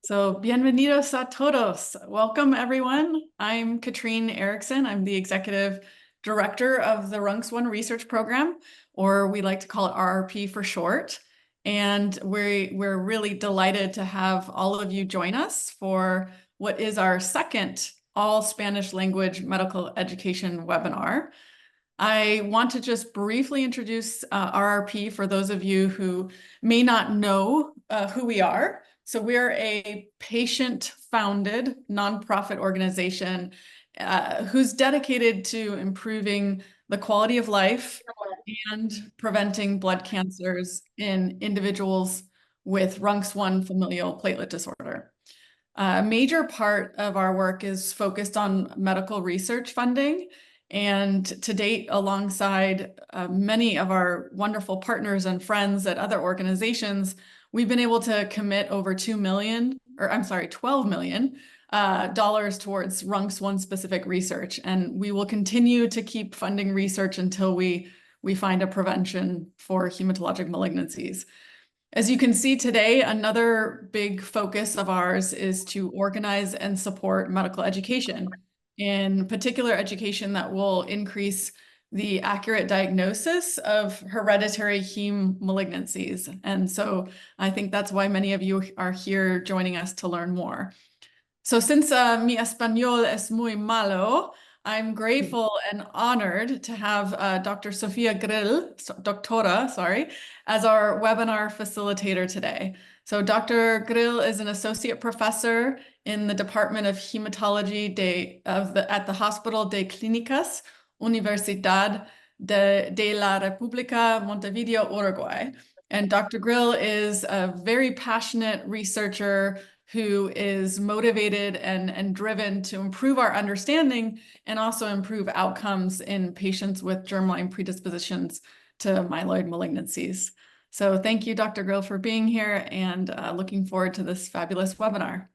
So, bienvenidos a todos. Welcome, everyone. I'm Katrine Erickson. I'm the executive director of the RUNX1 research program, or we like to call it RRP for short. And we're really delighted to have all of you join us for what is our second all Spanish language medical education webinar. I want to just briefly introduce RRP for those of you who may not know who we are. So we're a patient-founded nonprofit organization who's dedicated to improving the quality of life and preventing blood cancers in individuals with RUNX1 familial platelet disorder. A major part of our work is focused on medical research funding. And to date, alongside many of our wonderful partners and friends at other organizations, we've been able to commit over $12 million dollars towards RUNX1 specific research. And we will continue to keep funding research until we find a prevention for hematologic malignancies. As you can see today, another big focus of ours is to organize and support medical education, in particular education that will increase the accurate diagnosis of hereditary heme malignancies. And so I think that's why many of you are here joining us to learn more. So since mi español es muy malo, I'm grateful and honored to have Dr. Sofia Grill, doctora, sorry, as our webinar facilitator today. So Dr. Grill is an associate professor in the Department of Hematology at the Hospital de Clínicas Universidad de la República Montevideo, Uruguay. And Dr. Grill is a very passionate researcher who is motivated and driven to improve our understanding and also improve outcomes in patients with germline predispositions to myeloid malignancies. So thank you, Dr. Grill, for being here, and looking forward to this fabulous webinar.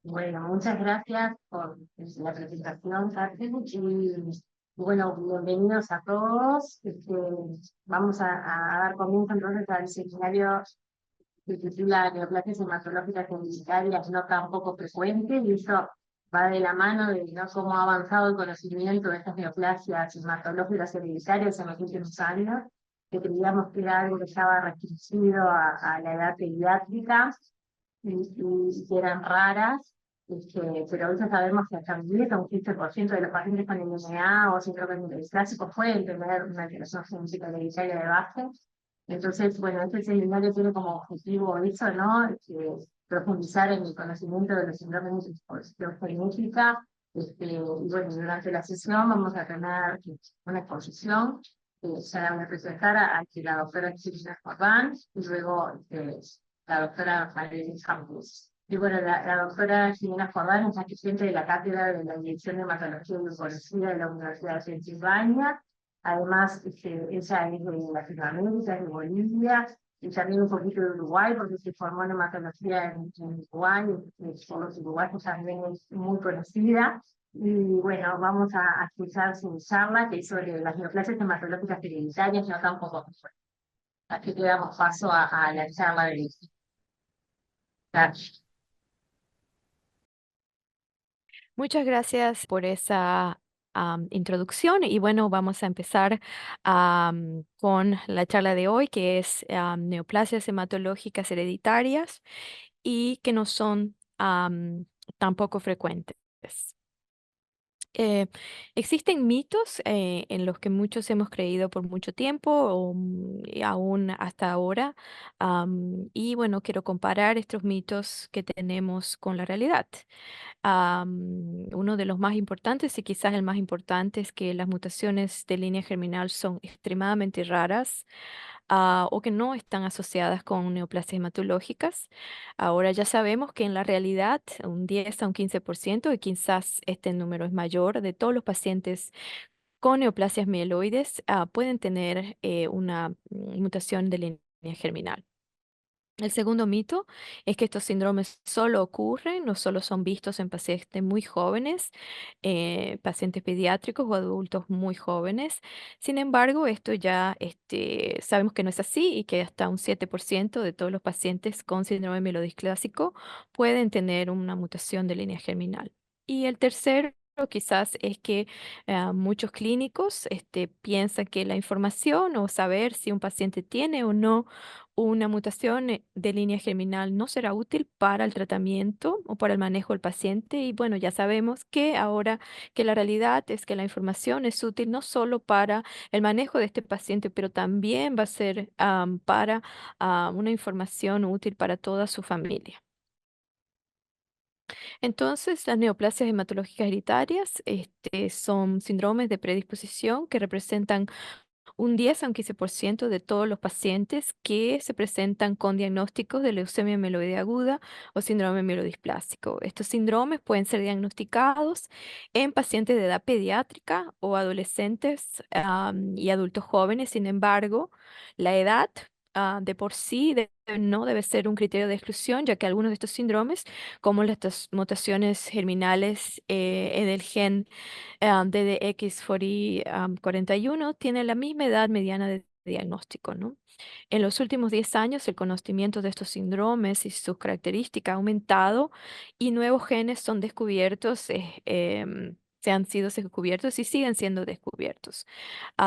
Bueno, muchas gracias por la presentación, Catherine, y bueno, bienvenidos a todos. Vamos a dar comienzo entonces al seminario que titula Neoplasias hematológicas hereditarias no tan poco frecuentes, y eso va de la mano de cómo ha avanzado el conocimiento de estas neoplasias hematológicas hereditarias en los últimos años, que creíamos que era algo que estaba restringido a la edad pediátrica y que eran raras, pero hoy ya sabemos que hasta un 10 o un 15% de los pacientes con MMA o síndrome clásico pueden tener una alteración genética hereditaria de base. Entonces, bueno, este seminario tiene como objetivo eso, ¿no? Profundizar en el conocimiento de los síndromes de disposición genética. Y bueno, durante la sesión vamos a tener una exposición. Ya la voy a presentar a la doctora Cristina Jordán y luego la doctora Valeria Campos. Y bueno, la doctora Jimena Jordán es asistente de la cátedra de la Dirección de Hematología y Oncología de la Universidad de Pensilvania. Además, ella es de Latinoamérica, es de Bolivia, y también un poquito de Uruguay, porque se formó en hematología en Uruguay, por los uruguayos también es muy conocida. Y bueno, vamos a escuchar su charla, que es sobre las neoplasias hematológicas hereditarias, no tampoco. Así que damos paso a la charla de Gracias. Muchas gracias por esa introducción, y bueno, vamos a empezar con la charla de hoy, que es neoplasias hematológicas hereditarias y que no son tan poco frecuentes. Existen mitos en los que muchos hemos creído por mucho tiempo y aún hasta ahora. Y bueno, quiero comparar estos mitos que tenemos con la realidad. Uno de los más importantes, y quizás el más importante, es que las mutaciones de línea germinal son extremadamente raras, o que no están asociadas con neoplasias hematológicas. Ahora ya sabemos que en la realidad un 10 a un 15%, y quizás este número es mayor, de todos los pacientes con neoplasias mieloides pueden tener una mutación de línea germinal. El segundo mito es que estos síndromes solo ocurren, no solo son vistos en pacientes muy jóvenes, pacientes pediátricos o adultos muy jóvenes. Sin embargo, esto ya sabemos que no es así y que hasta un 7% de todos los pacientes con síndrome mielodisclásico pueden tener una mutación de línea germinal. Y el tercero quizás es que muchos clínicos piensan que la información o saber si un paciente tiene o no una mutación de línea germinal no será útil para el tratamiento o para el manejo del paciente. Y bueno, ya sabemos que ahora que la realidad es que la información es útil no solo para el manejo de este paciente, pero también va a ser para una información útil para toda su familia. Entonces, las neoplasias hematológicas hereditarias son síndromes de predisposición que representan un 10 a un 15% de todos los pacientes que se presentan con diagnósticos de leucemia mieloide aguda o síndrome mielodisplásico. Estos síndromes pueden ser diagnosticados en pacientes de edad pediátrica o adolescentes y adultos jóvenes. Sin embargo, la edad de por sí no debe ser un criterio de exclusión, ya que algunos de estos síndromes, como las mutaciones germinales en el gen DDX41 tiene la misma edad mediana de diagnóstico, ¿no? En los últimos 10 años, el conocimiento de estos síndromes y sus características ha aumentado y nuevos genes son descubiertos, se han sido descubiertos y siguen siendo descubiertos.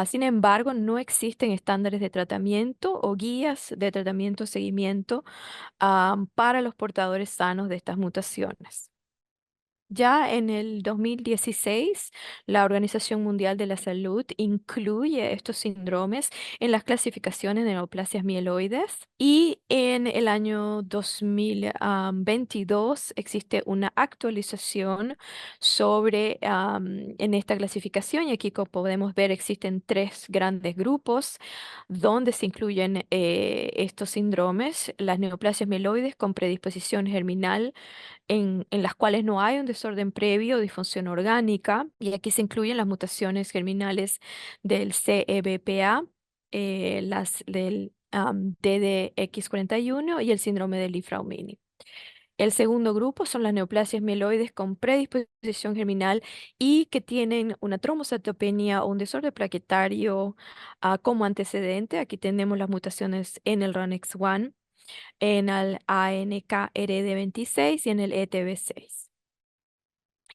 Sin embargo, no existen estándares de tratamiento o guías de tratamiento o seguimiento para los portadores sanos de estas mutaciones. Ya en el 2016, la Organización Mundial de la Salud incluye estos síndromes en las clasificaciones de neoplasias mieloides y en el año 2022 existe una actualización sobre en esta clasificación y aquí como podemos ver existen tres grandes grupos donde se incluyen estos síndromes, las neoplasias mieloides con predisposición germinal en las cuales no hay un desorden previo o disfunción orgánica, y aquí se incluyen las mutaciones germinales del CEBPA, las del DDX41 y el síndrome de Li-Fraumeni. El segundo grupo son las neoplasias mieloides con predisposición germinal y que tienen una trombocitopenia o un desorden plaquetario como antecedente. Aquí tenemos las mutaciones en el RUNX1 en el ANKRD26 y en el ETB6.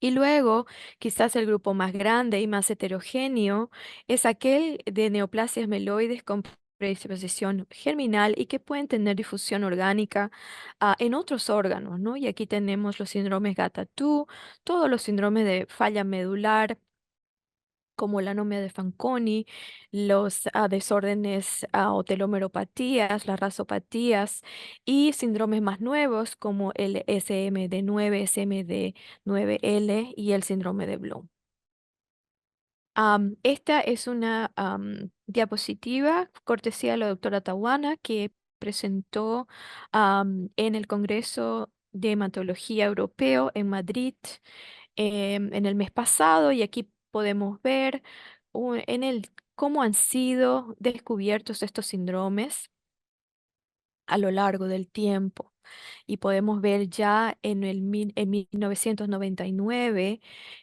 Y luego, quizás el grupo más grande y más heterogéneo es aquel de neoplasias meloides con predisposición germinal y que pueden tener difusión orgánica en otros órganos, ¿no? Y aquí tenemos los síndromes GATA2, todos los síndromes de falla medular, como la anomia de Fanconi, los desórdenes o telomeropatías, las rasopatías y síndromes más nuevos como el SMD9, SMD9L y el síndrome de Bloom. Esta es una diapositiva cortesía de la doctora Tawana que presentó en el Congreso de Hematología Europeo en Madrid en el mes pasado y aquí podemos ver cómo han sido descubiertos estos síndromes a lo largo del tiempo. Y podemos ver ya en 1999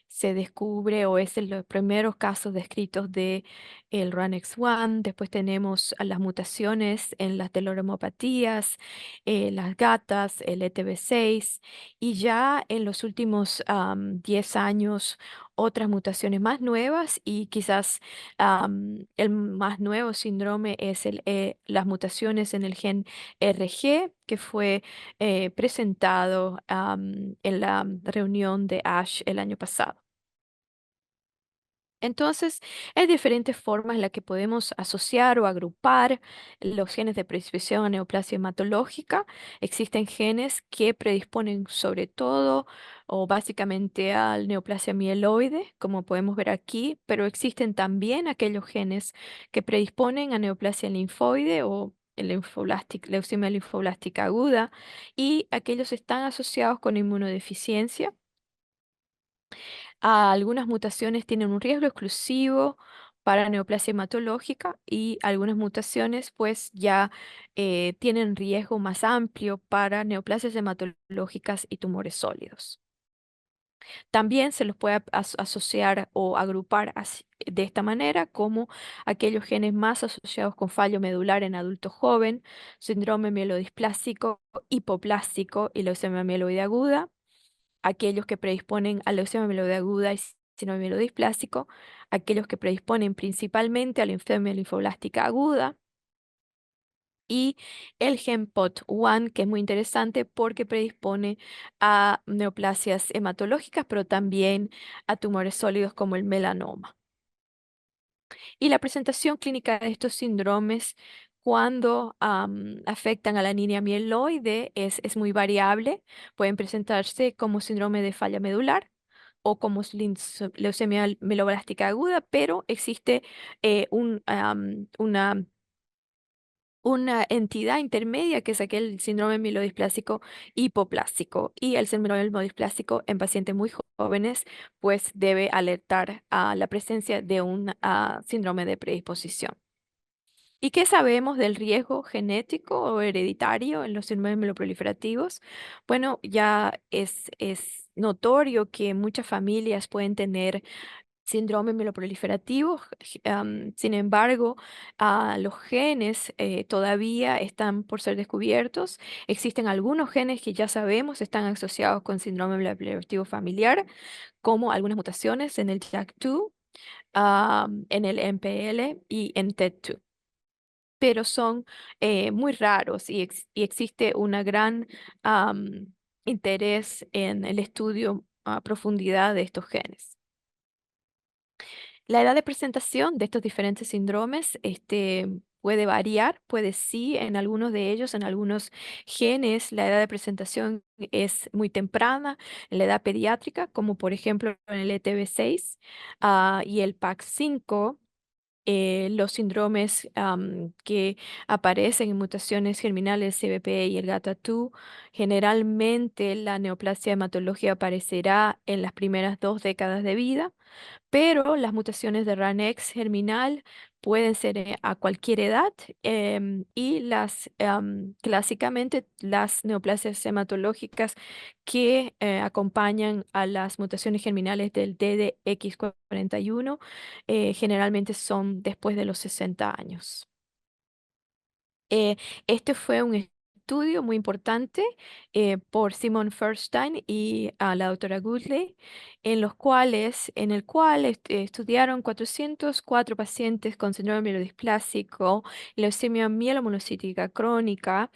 se descubre o es en los primeros casos descritos de el RUNX1. Después tenemos a las mutaciones en las teloremopatías, las gatas, el ETB6 y ya en los últimos 10 años otras mutaciones más nuevas y quizás el más nuevo síndrome es las mutaciones en el gen RG, que fue presentado en la reunión de ASH el año pasado. Entonces, hay diferentes formas en las que podemos asociar o agrupar los genes de predisposición a neoplasia hematológica. Existen genes que predisponen sobre todo o básicamente al neoplasia mieloide, como podemos ver aquí, pero existen también aquellos genes que predisponen a neoplasia linfoide o leucemia linfoblástica aguda y aquellos están asociados con inmunodeficiencia. Algunas mutaciones tienen un riesgo exclusivo para neoplasia hematológica y algunas mutaciones pues ya tienen riesgo más amplio para neoplasias hematológicas y tumores sólidos. También se los puede asociar o agrupar de esta manera como aquellos genes más asociados con fallo medular en adulto joven, síndrome mielodisplásico, hipoplásico y leucemia mieloide aguda, aquellos que predisponen a leucemia mieloide aguda y síndrome mielodisplásico, aquellos que predisponen principalmente a leucemia linfoblástica aguda, y el gen POT1, que es muy interesante porque predispone a neoplasias hematológicas, pero también a tumores sólidos como el melanoma. Y la presentación clínica de estos síndromes cuando afectan a la niña mieloide es muy variable. Pueden presentarse como síndrome de falla medular o como leucemia mieloblástica aguda, pero existe una entidad intermedia que es aquel síndrome mielodisplásico hipoplásico, y el síndrome mielodisplásico en pacientes muy jóvenes pues debe alertar a la presencia de un síndrome de predisposición. ¿Y qué sabemos del riesgo genético o hereditario en los síndromes mieloproliferativos? Bueno, ya es notorio que muchas familias pueden tener síndrome mieloproliferativo. Sin embargo, los genes todavía están por ser descubiertos. Existen algunos genes que ya sabemos están asociados con síndrome mieloproliferativo familiar, como algunas mutaciones en el JAK2, en el MPL y en TET2. Pero son muy raros y existe una gran interés en el estudio a profundidad de estos genes. La edad de presentación de estos diferentes síndromes puede variar, puede sí, en algunos de ellos, en algunos genes, la edad de presentación es muy temprana, en la edad pediátrica, como por ejemplo en el ETB6 y el PAX5. Los síndromes que aparecen en mutaciones germinales CBP y el GATA2, generalmente la neoplasia hematológica aparecerá en las primeras 2 décadas de vida, pero las mutaciones de RANEX germinal pueden ser a cualquier edad, y clásicamente las neoplasias hematológicas que acompañan a las mutaciones germinales del DDX41 generalmente son después de los 60 años. Este fue un estudio muy importante por Simon Feuerstein y la doctora Goodley, en el cual estudiaron 404 pacientes con síndrome mielodisplásico, leucemia mielomonocítica crónica.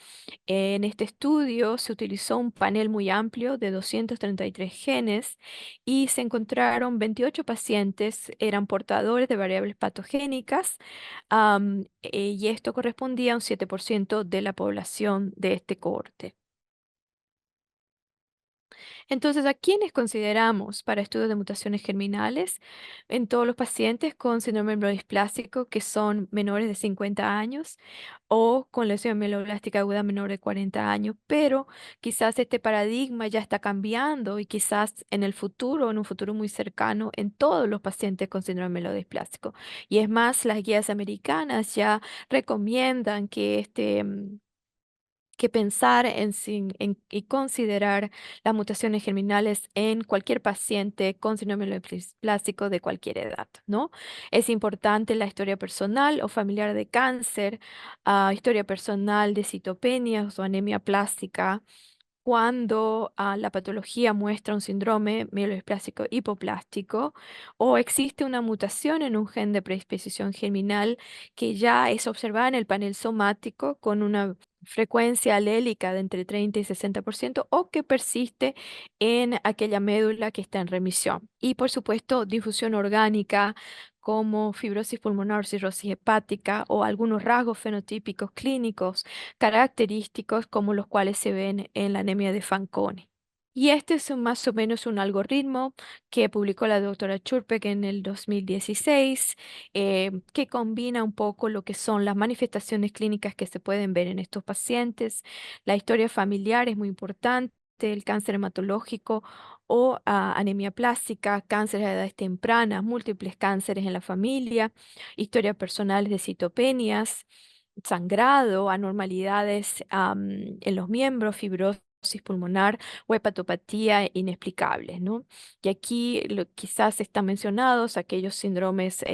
En este estudio se utilizó un panel muy amplio de 233 genes y se encontraron 28 pacientes, eran portadores de variables patogénicas, y esto correspondía a un 7% de la población de este cohorte. Entonces, ¿a quiénes consideramos para estudios de mutaciones germinales? En todos los pacientes con síndrome mielodisplásico que son menores de 50 años o con lesión mieloblástica aguda menor de 40 años, pero quizás este paradigma ya está cambiando y quizás en el futuro, en un futuro muy cercano, en todos los pacientes con síndrome mielodisplásico. Y es más, las guías americanas ya recomiendan que que pensar y considerar las mutaciones germinales en cualquier paciente con síndrome mielodisplásico de cualquier edad, ¿no? Es importante la historia personal o familiar de cáncer, historia personal de citopenias o anemia plástica, cuando la patología muestra un síndrome mielodisplásico hipoplástico o existe una mutación en un gen de predisposición germinal que ya es observada en el panel somático con una frecuencia alélica de entre 30 y 60% o que persiste en aquella médula que está en remisión. Y por supuesto, difusión orgánica como fibrosis pulmonar, cirrosis hepática o algunos rasgos fenotípicos clínicos característicos como los cuales se ven en la anemia de Fanconi. Y este es más o menos un algoritmo que publicó la doctora Churpek en el 2016, que combina un poco lo que son las manifestaciones clínicas que se pueden ver en estos pacientes. La historia familiar es muy importante. el cáncer hematológico o anemia plástica, cánceres a edades tempranas, múltiples cánceres en la familia, historias personales de citopenias, sangrado, anormalidades en los miembros, fibrosis pulmonar o hepatopatía inexplicables, ¿no? Y aquí quizás están mencionados aquellos síndromes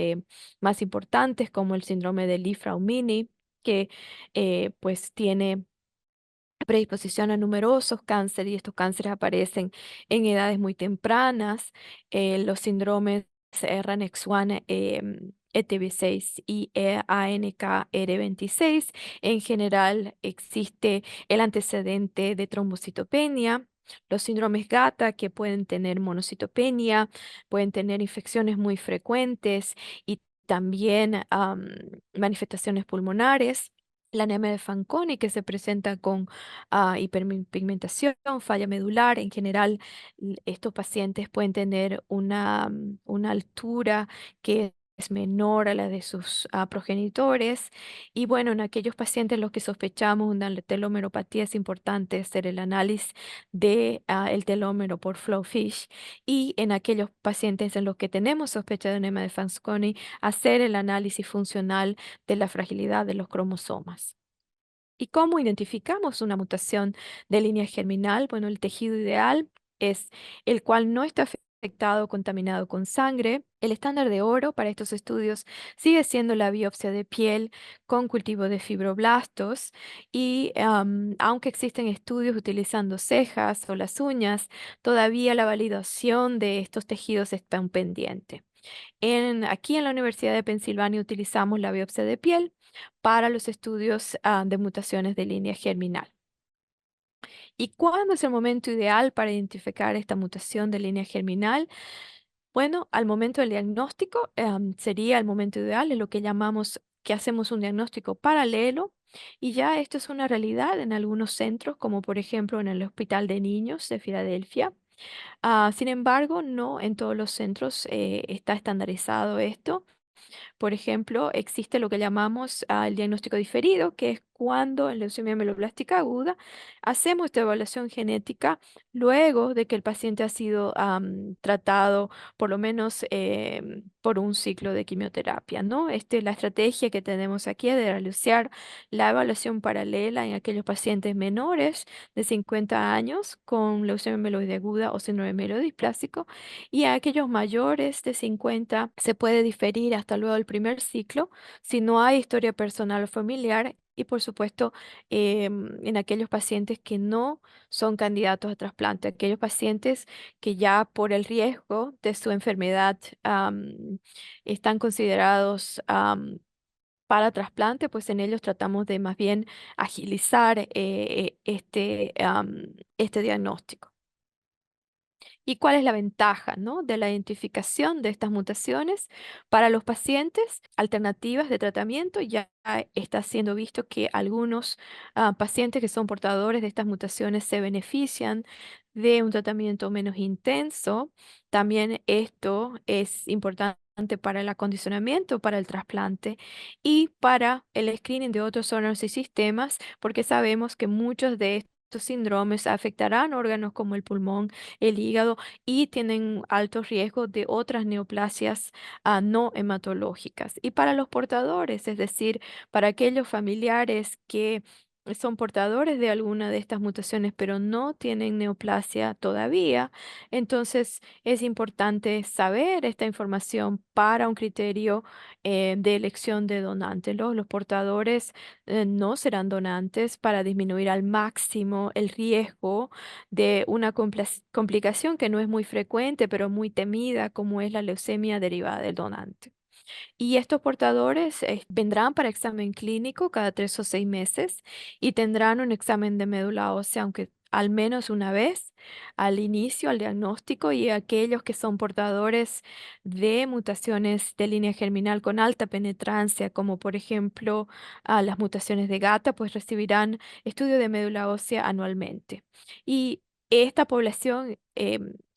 más importantes como el síndrome de Li-Fraumeni, que pues tiene predisposición a numerosos cánceres y estos cánceres aparecen en edades muy tempranas. Los síndromes RANEX1, ETB6 y ANKR26. En general existe el antecedente de trombocitopenia. Los síndromes GATA que pueden tener monocitopenia, pueden tener infecciones muy frecuentes y también manifestaciones pulmonares. La anemia de Fanconi que se presenta con hiperpigmentación, falla medular. En general, estos pacientes pueden tener una altura que es menor a la de sus progenitores. Y bueno, en aquellos pacientes en los que sospechamos una telomeropatía es importante hacer el análisis de el telómero por flow fish. Y en aquellos pacientes en los que tenemos sospecha de anemia de Fanconi, hacer el análisis funcional de la fragilidad de los cromosomas. ¿Y cómo identificamos una mutación de línea germinal? Bueno, el tejido ideal es el cual no está afectado o contaminado con sangre. El estándar de oro para estos estudios sigue siendo la biopsia de piel con cultivo de fibroblastos y aunque existen estudios utilizando cejas o las uñas, todavía la validación de estos tejidos está un pendiente. Aquí en la Universidad de Pensilvania utilizamos la biopsia de piel para los estudios de mutaciones de línea germinal. ¿Y cuándo es el momento ideal para identificar esta mutación de línea germinal? Bueno, al momento del diagnóstico sería el momento ideal, es lo que llamamos que hacemos un diagnóstico paralelo. Y ya esto es una realidad en algunos centros, como por ejemplo en el Hospital de Niños de Filadelfia. Sin embargo, no en todos los centros está estandarizado esto. Por ejemplo, existe lo que llamamos el diagnóstico diferido, que es cuando en leucemia mieloblástica aguda hacemos esta evaluación genética luego de que el paciente ha sido tratado por lo menos por un ciclo de quimioterapia, ¿no? La estrategia que tenemos aquí es de realizar la evaluación paralela en aquellos pacientes menores de 50 años con leucemia mieloide aguda o síndrome mielodisplásico y a aquellos mayores de 50 se puede diferir hasta luego del primer ciclo si no hay historia personal o familiar y por supuesto en aquellos pacientes que no son candidatos a trasplante, aquellos pacientes que ya por el riesgo de su enfermedad están considerados para trasplante, pues en ellos tratamos de más bien agilizar este diagnóstico. ¿Y cuál es la ventaja, ¿no? de la identificación de estas mutaciones para los pacientes? Alternativas de tratamiento. Ya está siendo visto que algunos pacientes que son portadores de estas mutaciones se benefician de un tratamiento menos intenso. También esto es importante para el acondicionamiento, para el trasplante y para el screening de otros órganos y sistemas, porque sabemos que muchos de estos síndromes afectarán órganos como el pulmón, el hígado y tienen altos riesgos de otras neoplasias no hematológicas. Y para los portadores, es decir, para aquellos familiares que son portadores de alguna de estas mutaciones, pero no tienen neoplasia todavía, entonces es importante saber esta información para un criterio de elección de donante. Los portadores no serán donantes para disminuir al máximo el riesgo de una complicación que no es muy frecuente, pero muy temida, como es la leucemia derivada del donante. Y estos portadores vendrán para examen clínico cada 3 o 6 meses y tendrán un examen de médula ósea, aunque al menos una vez al inicio, al diagnóstico, y aquellos que son portadores de mutaciones de línea germinal con alta penetrancia, como por ejemplo las mutaciones de Gata, pues recibirán estudio de médula ósea anualmente. Y esta población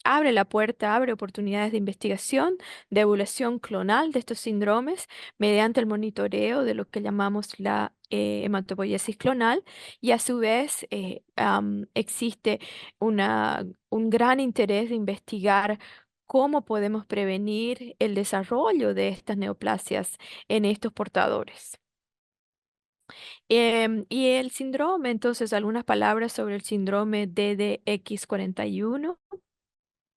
abre la puerta, abre oportunidades de investigación, de evaluación clonal de estos síndromes mediante el monitoreo de lo que llamamos la hematopoiesis clonal, y a su vez existe un gran interés de investigar cómo podemos prevenir el desarrollo de estas neoplasias en estos portadores. Y el síndrome, entonces, algunas palabras sobre el síndrome DDX41,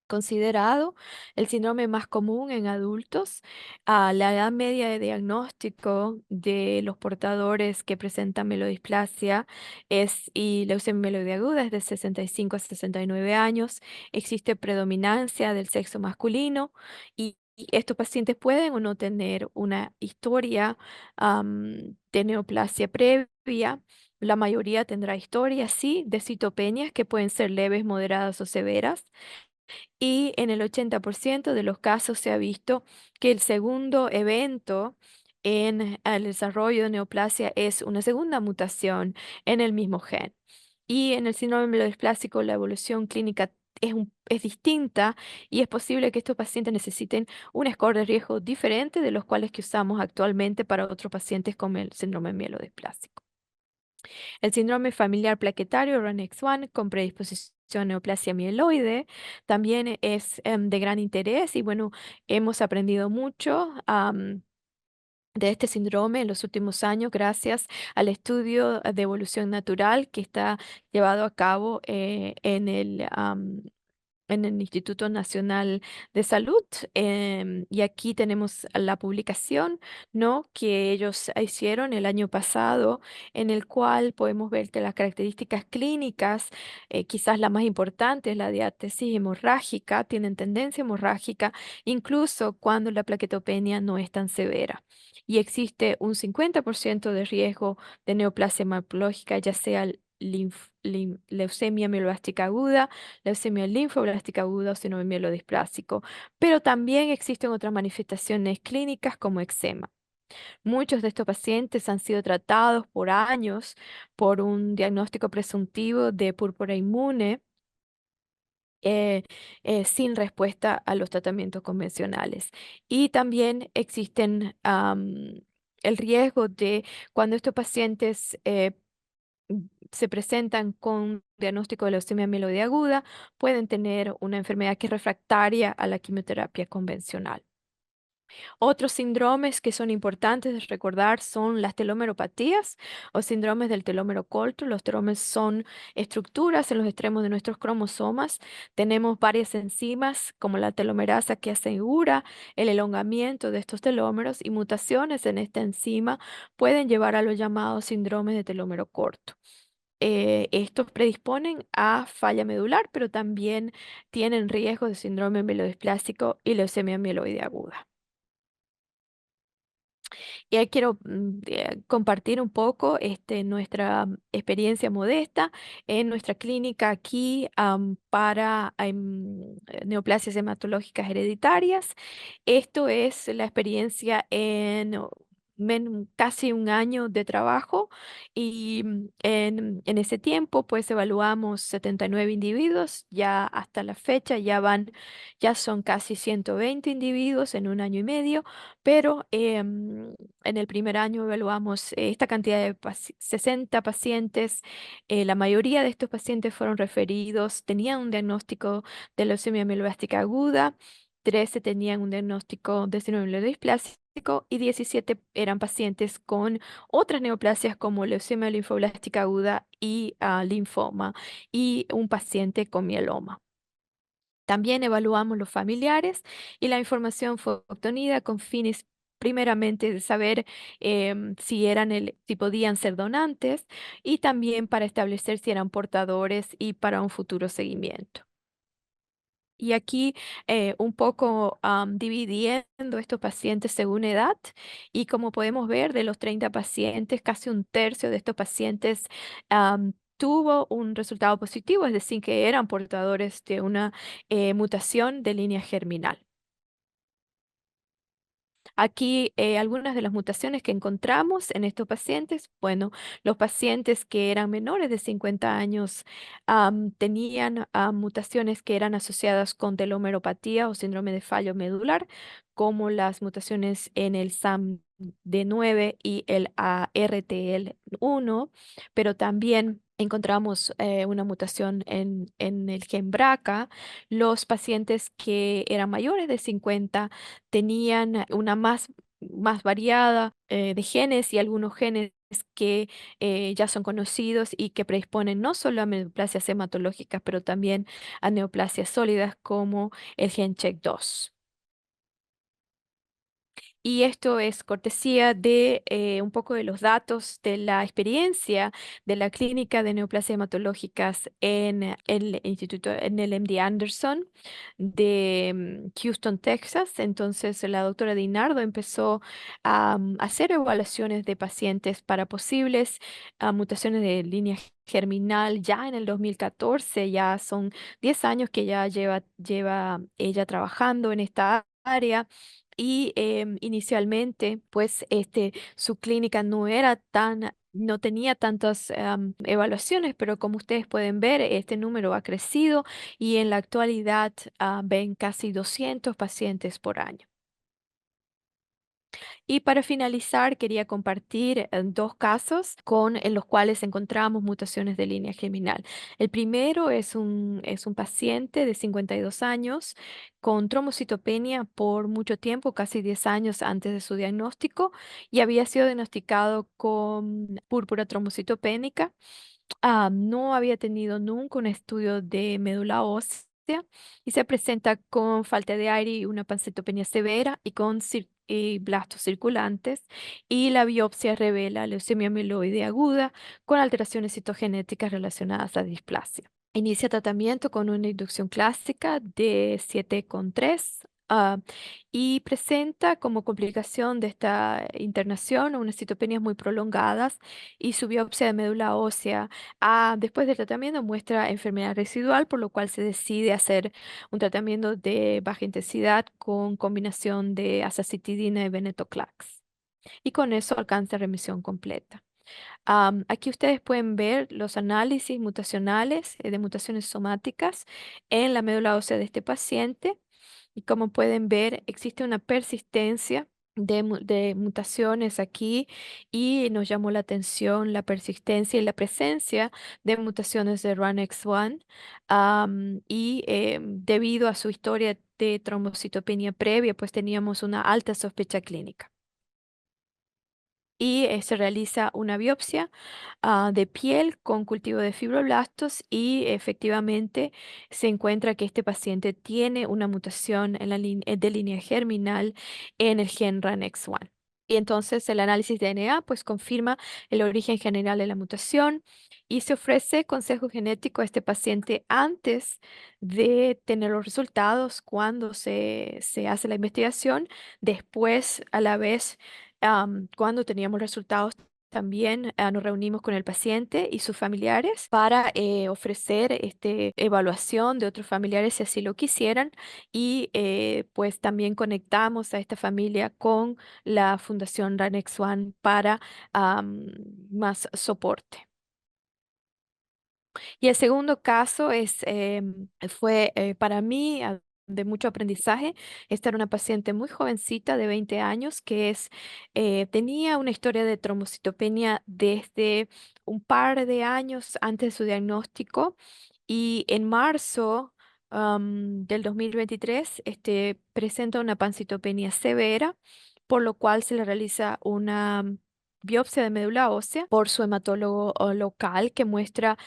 considerado el síndrome más común en adultos. La edad media de diagnóstico de los portadores que presentan melodisplasia y leucemia mieloide aguda es de 65 a 69 años. Existe predominancia del sexo masculino y estos pacientes pueden o no tener una historia de neoplasia previa. La mayoría tendrá historias, sí, de citopenias que pueden ser leves, moderadas o severas. Y en el 80% de los casos se ha visto que el segundo evento en el desarrollo de neoplasia es una segunda mutación en el mismo gen. Y en el síndrome mielodisplásico la evolución clínica es distinta y es posible que estos pacientes necesiten un score de riesgo diferente de los cuales que usamos actualmente para otros pacientes con el síndrome mielodisplásico. El síndrome familiar plaquetario RUNX1 con predisposición a neoplasia mieloide también es de gran interés y bueno, hemos aprendido mucho de este síndrome en los últimos años gracias al estudio de evolución natural que está llevado a cabo en el Instituto Nacional de Salud. Y aquí tenemos la publicación, ¿no?, que ellos hicieron el año pasado, en el cual podemos ver que las características clínicas, quizás la más importante es la diátesis hemorrágica, tienen tendencia hemorrágica, incluso cuando la plaquetopenia no es tan severa. Y existe un 50% de riesgo de neoplasia hematológica, ya sea leucemia mieloblástica aguda, leucemia linfoblástica aguda o síndrome mielodisplásico, pero también existen otras manifestaciones clínicas como eczema. Muchos de estos pacientes han sido tratados por años por un diagnóstico presuntivo de púrpura inmune sin respuesta a los tratamientos convencionales. Y también existen el riesgo de cuando estos pacientes se presentan con diagnóstico de leucemia mieloide aguda, pueden tener una enfermedad que es refractaria a la quimioterapia convencional. Otros síndromes que son importantes de recordar son las telomeropatías o síndromes del telómero corto. Los telómeros son estructuras en los extremos de nuestros cromosomas. Tenemos varias enzimas como la telomerasa que asegura el elongamiento de estos telómeros y mutaciones en esta enzima pueden llevar a los llamados síndromes de telómero corto. Estos predisponen a falla medular, pero también tienen riesgo de síndrome mielodisplásico y leucemia mieloide aguda. Y ahí quiero compartir un poco nuestra experiencia modesta en nuestra clínica aquí para neoplasias hematológicas hereditarias. Esto es la experiencia en casi un año de trabajo y en ese tiempo pues evaluamos 79 individuos, ya hasta la fecha ya son casi 120 individuos en un año y medio, pero en el primer año evaluamos esta cantidad de 60 pacientes. La mayoría de estos pacientes fueron referidos, tenían un diagnóstico de leucemia mieloblástica aguda, 13 tenían un diagnóstico de síndrome mielodisplásico y 17 eran pacientes con otras neoplasias como leucemia linfoblástica aguda y linfoma y un paciente con mieloma. También evaluamos los familiares y la información fue obtenida con fines primeramente de saber si podían ser donantes y también para establecer si eran portadores y para un futuro seguimiento. Y aquí un poco dividiendo estos pacientes según edad y como podemos ver de los 30 pacientes, casi un tercio de estos pacientes tuvo un resultado positivo, es decir, que eran portadores de una mutación de línea germinal. Aquí algunas de las mutaciones que encontramos en estos pacientes, bueno, los pacientes que eran menores de 50 años tenían mutaciones que eran asociadas con telomeropatía o síndrome de fallo medular, como las mutaciones en el SAM-D9 y el ARTL1, pero también encontramos una mutación en el gen BRCA. Los pacientes que eran mayores de 50 tenían una más variada de genes y algunos genes que ya son conocidos y que predisponen no solo a neoplasias hematológicas, pero también a neoplasias sólidas como el gen CHEK2. Y esto es cortesía de un poco de los datos de la experiencia de la clínica de neoplasias hematológicas en el instituto, en el MD Anderson de Houston, Texas. Entonces, la doctora Dinardo empezó a hacer evaluaciones de pacientes para posibles mutaciones de línea germinal ya en el 2014. Ya son 10 años que ya lleva ella trabajando en esta área. Y inicialmente, pues, su clínica no tenía tantas evaluaciones, pero como ustedes pueden ver, este número ha crecido y en la actualidad ven casi 200 pacientes por año. Y para finalizar, quería compartir dos casos en los cuales encontramos mutaciones de línea germinal. El primero es un paciente de 52 años con trombocitopenia por mucho tiempo, casi 10 años antes de su diagnóstico, y había sido diagnosticado con púrpura trombocitopénica. No había tenido nunca un estudio de médula ósea y se presenta con falta de aire y una pancitopenia severa y con blastos circulantes, y la biopsia revela leucemia mieloide aguda con alteraciones citogenéticas relacionadas a displasia. Inicia tratamiento con una inducción clásica de 7,3 y presenta como complicación de esta internación unas citopenias muy prolongadas, y su biopsia de médula ósea después del tratamiento muestra enfermedad residual, por lo cual se decide hacer un tratamiento de baja intensidad con combinación de azacitidina y venetoclax. Y con eso alcanza remisión completa. Aquí ustedes pueden ver los análisis mutacionales de mutaciones somáticas en la médula ósea de este paciente. Y como pueden ver, existe una persistencia de mutaciones aquí, y nos llamó la atención la persistencia y la presencia de mutaciones de RUNX1 y debido a su historia de trombocitopenia previa, pues teníamos una alta sospecha clínica. Y se realiza una biopsia de piel con cultivo de fibroblastos, y efectivamente se encuentra que este paciente tiene una mutación en de línea germinal en el gen RUNX1. Y entonces el análisis de DNA pues confirma el origen general de la mutación, y se ofrece consejo genético a este paciente antes de tener los resultados cuando se hace la investigación. Después, a la vez, cuando teníamos resultados, también nos reunimos con el paciente y sus familiares para ofrecer evaluación de otros familiares si así lo quisieran, y pues también conectamos a esta familia con la Fundación Ranex One para más soporte. Y el segundo caso fue para mí de mucho aprendizaje. Esta era una paciente muy jovencita de 20 años tenía una historia de trombocitopenia desde un par de años antes de su diagnóstico, y en marzo del 2023 presenta una pancitopenia severa, por lo cual se le realiza una biopsia de médula ósea por su hematólogo local, que muestra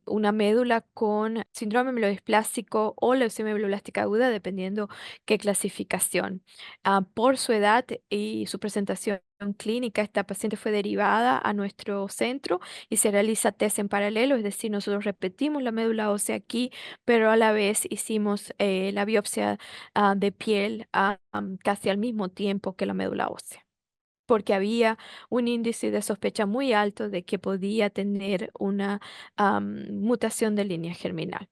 una médula con síndrome mielodisplásico o leucemia mieloblástica aguda, dependiendo qué clasificación. Por su edad y su presentación clínica, esta paciente fue derivada a nuestro centro y se realiza test en paralelo, es decir, nosotros repetimos la médula ósea aquí, pero a la vez hicimos la biopsia de piel casi al mismo tiempo que la médula ósea, porque había un índice de sospecha muy alto de que podía tener una mutación de línea germinal.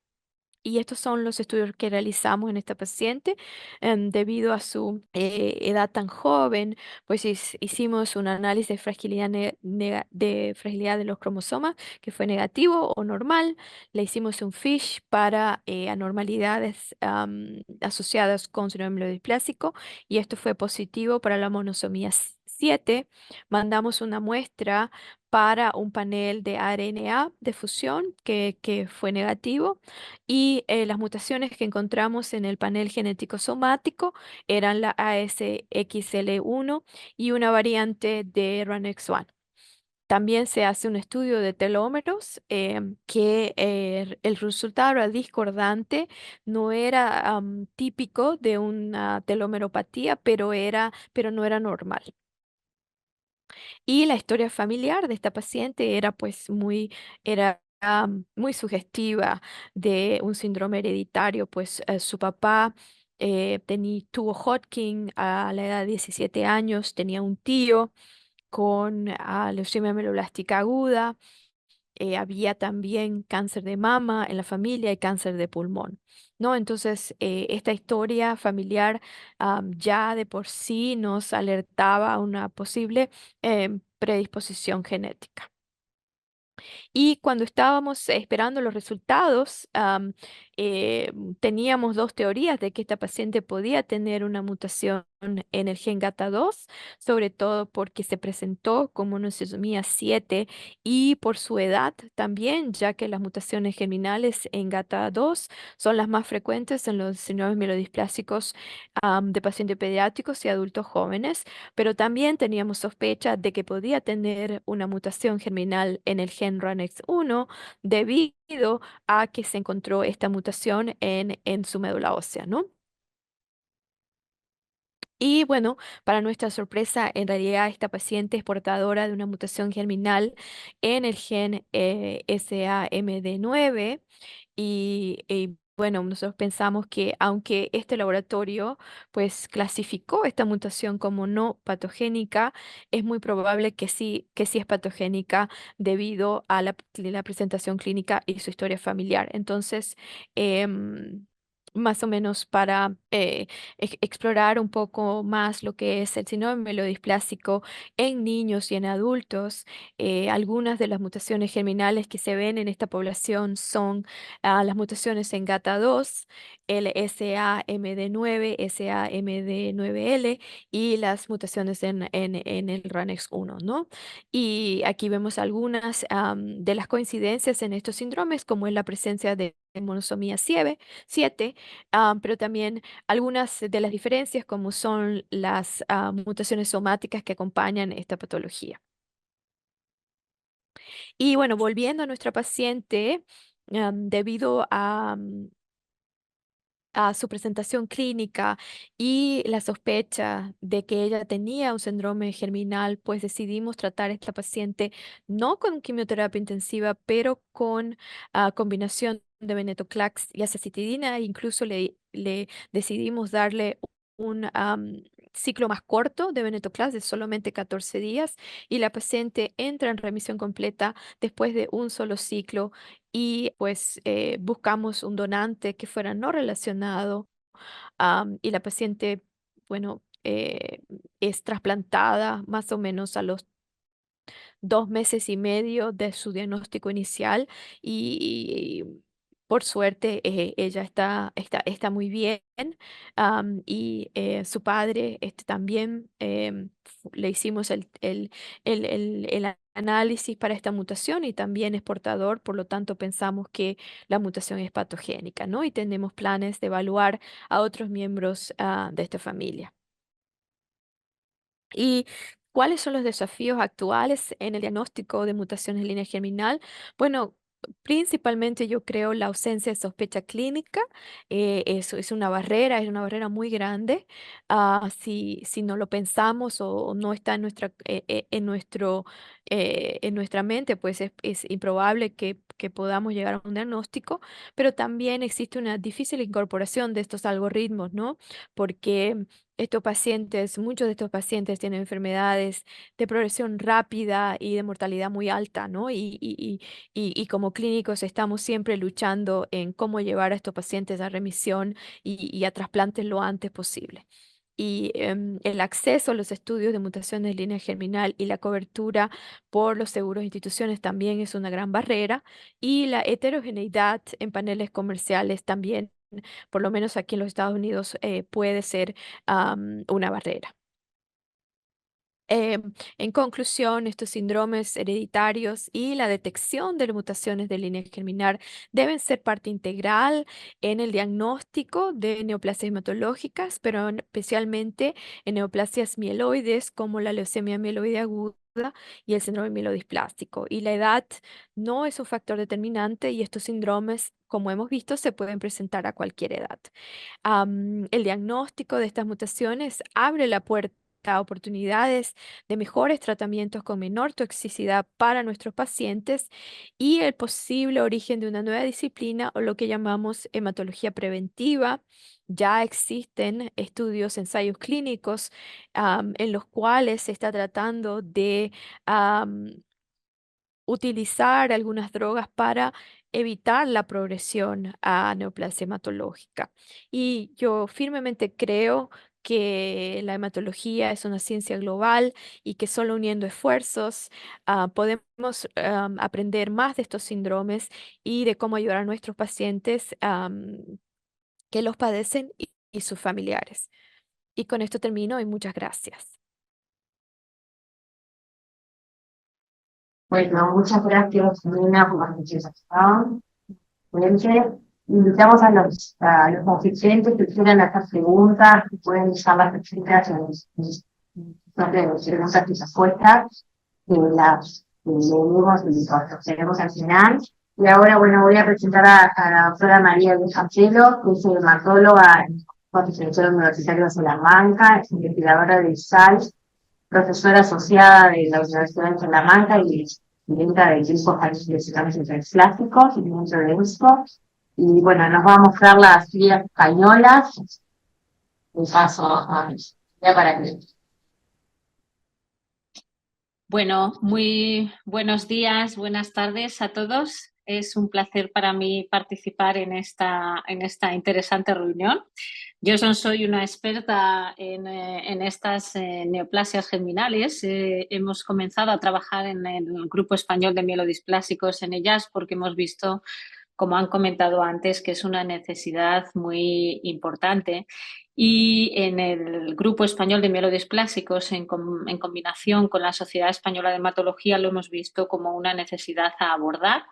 Y estos son los estudios que realizamos en esta paciente. Debido a su edad tan joven, pues hicimos un análisis de fragilidad, de fragilidad de los cromosomas, que fue negativo o normal. Le hicimos un FISH para anormalidades asociadas con síndrome mielodisplásico, y esto fue positivo para la monosomía 7. Mandamos una muestra para un panel de ARNA de fusión que fue negativo, y las mutaciones que encontramos en el panel genético somático eran la ASXL1 y una variante de RUNX1. También se hace un estudio de telómeros, que el resultado era discordante, no era típico de una telomeropatía, pero no era normal. Y la historia familiar de esta paciente era pues era muy sugestiva de un síndrome hereditario, pues su papá tuvo Hodgkin a la edad de 17 años, tenía un tío con leucemia mieloblástica aguda, había también cáncer de mama en la familia y cáncer de pulmón, ¿no? Entonces, esta historia familiar ya de por sí nos alertaba a una posible predisposición genética. Y cuando estábamos esperando los resultados, teníamos dos teorías de que esta paciente podía tener una mutación en el gen GATA2, sobre todo porque se presentó como monosomía 7 y por su edad también, ya que las mutaciones germinales en GATA2 son las más frecuentes en los síndromes mielodisplásicos de pacientes pediátricos y adultos jóvenes, pero también teníamos sospecha de que podía tener una mutación germinal en el gen RUNX1 debido a que se encontró esta mutación en su médula ósea, ¿no? Y bueno, para nuestra sorpresa, en realidad esta paciente es portadora de una mutación germinal en el gen SAMD9. Y bueno, nosotros pensamos que aunque este laboratorio pues clasificó esta mutación como no patogénica, es muy probable que sí es patogénica debido a la presentación clínica y su historia familiar. Entonces, más o menos para explorar un poco más lo que es el síndrome melodisplásico en niños y en adultos, algunas de las mutaciones germinales que se ven en esta población son las mutaciones en GATA2, el SAMD9, SAMD9L y las mutaciones en el RUNX1, ¿no? Y aquí vemos algunas de las coincidencias en estos síndromes, como es la presencia de monosomía 7, pero también algunas de las diferencias, como son las mutaciones somáticas que acompañan esta patología. Y bueno, volviendo a nuestra paciente, debido a su presentación clínica y la sospecha de que ella tenía un síndrome germinal, pues decidimos tratar a esta paciente no con quimioterapia intensiva, pero con combinación de venetoclax y azacitidina. Incluso le decidimos darle un ciclo más corto de venetoclax de solamente 14 días, y la paciente entra en remisión completa después de un solo ciclo. Y pues buscamos un donante que fuera no relacionado, y la paciente, bueno, es trasplantada más o menos a los 2 meses y medio de su diagnóstico inicial, y por suerte ella está muy bien, y su padre también le hicimos el análisis para esta mutación y también es portador, por lo tanto pensamos que la mutación es patogénica, ¿no? Y tenemos planes de evaluar a otros miembros de esta familia. ¿Y cuáles son los desafíos actuales en el diagnóstico de mutaciones en línea germinal? Bueno, principalmente yo creo la ausencia de sospecha clínica. Eso es una barrera muy grande. Si no lo pensamos o no está en nuestra mente, pues es improbable que podamos llegar a un diagnóstico, pero también existe una difícil incorporación de estos algoritmos, ¿no? Porque muchos de estos pacientes tienen enfermedades de progresión rápida y de mortalidad muy alta, ¿no? Y como clínicos estamos siempre luchando en cómo llevar a estos pacientes a remisión y a trasplantes lo antes posible. Y el acceso a los estudios de mutaciones de línea germinal y la cobertura por los seguros de instituciones también es una gran barrera. Y la heterogeneidad en paneles comerciales también, por lo menos aquí en los Estados Unidos, puede ser una barrera. En conclusión, estos síndromes hereditarios y la detección de las mutaciones de línea germinal deben ser parte integral en el diagnóstico de neoplasias hematológicas, pero especialmente en neoplasias mieloides como la leucemia mieloide aguda y el síndrome mielodisplástico. Y la edad no es un factor determinante y estos síndromes, como hemos visto, se pueden presentar a cualquier edad. El diagnóstico de estas mutaciones abre la puerta a oportunidades de mejores tratamientos con menor toxicidad para nuestros pacientes y el posible origen de una nueva disciplina o lo que llamamos hematología preventiva. Ya existen estudios, ensayos clínicos en los cuales se está tratando de utilizar algunas drogas para evitar la progresión a neoplasia hematológica. Y yo firmemente creo que la hematología es una ciencia global y que solo uniendo esfuerzos podemos aprender más de estos síndromes y de cómo ayudar a nuestros pacientes que los padecen y sus familiares. Y con esto termino y muchas gracias. Bueno, muchas gracias, Nina, por la presentación. Invitamos a los asistentes que quieran hacer preguntas, que pueden usar las preguntas preguntas y respuestas, que las leemos y las tenemos al final. Y ahora, bueno, voy a presentar a la doctora María Luisa Cancelo, que es hematóloga en el Centro Universitario de Salamanca, es investigadora de SALS, profesora asociada de la Universidad de Salamanca y presidenta del grupo de exámenes plásticos y dentro de ESCO. Y bueno, nos va a mostrar las guías españolas. Un paso ya para que. Bueno, muy buenos días, buenas tardes a todos. Es un placer para mí participar en esta interesante reunión. Yo soy una experta en estas neoplasias germinales. Hemos comenzado a trabajar en el Grupo Español de Mielodisplásicos en ellas porque hemos visto, como han comentado antes, que es una necesidad muy importante. Y en el Grupo Español de Mielodisplásicos, en combinación con la Sociedad Española de Hematología, lo hemos visto como una necesidad a abordar.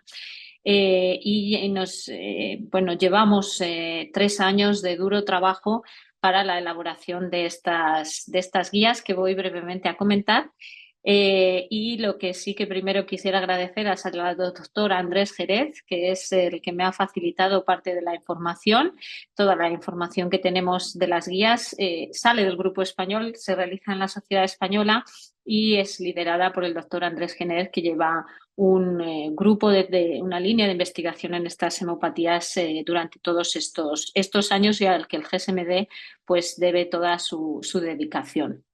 Bueno, llevamos 3 años de duro trabajo para la elaboración de estas guías que voy brevemente a comentar. Y lo que sí que primero quisiera agradecer es al doctor Andrés Jerez, que es el que me ha facilitado parte de la información. Toda la información que tenemos de las guías sale del Grupo Español, se realiza en la Sociedad Española y es liderada por el doctor Andrés Jerez, que lleva un grupo de una línea de investigación en estas hemopatías durante todos estos años y al que el GSMD pues debe toda su dedicación.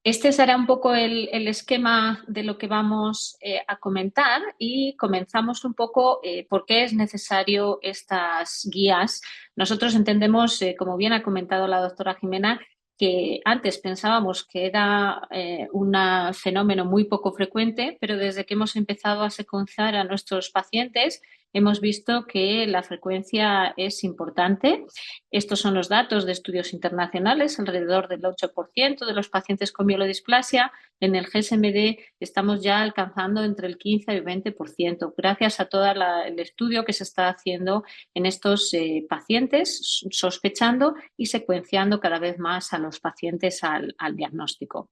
Este será un poco el esquema de lo que vamos a comentar y comenzamos un poco por qué es necesario estas guías. Nosotros entendemos, como bien ha comentado la doctora Jimena, que antes pensábamos que era un fenómeno muy poco frecuente, pero desde que hemos empezado a secuenciar a nuestros pacientes hemos visto que la frecuencia es importante. Estos son los datos de estudios internacionales, alrededor del 8% de los pacientes con mielodisplasia. En el GSMD estamos ya alcanzando entre el 15 y el 20%, gracias a todo el estudio que se está haciendo en estos pacientes, sospechando y secuenciando cada vez más a los pacientes al diagnóstico.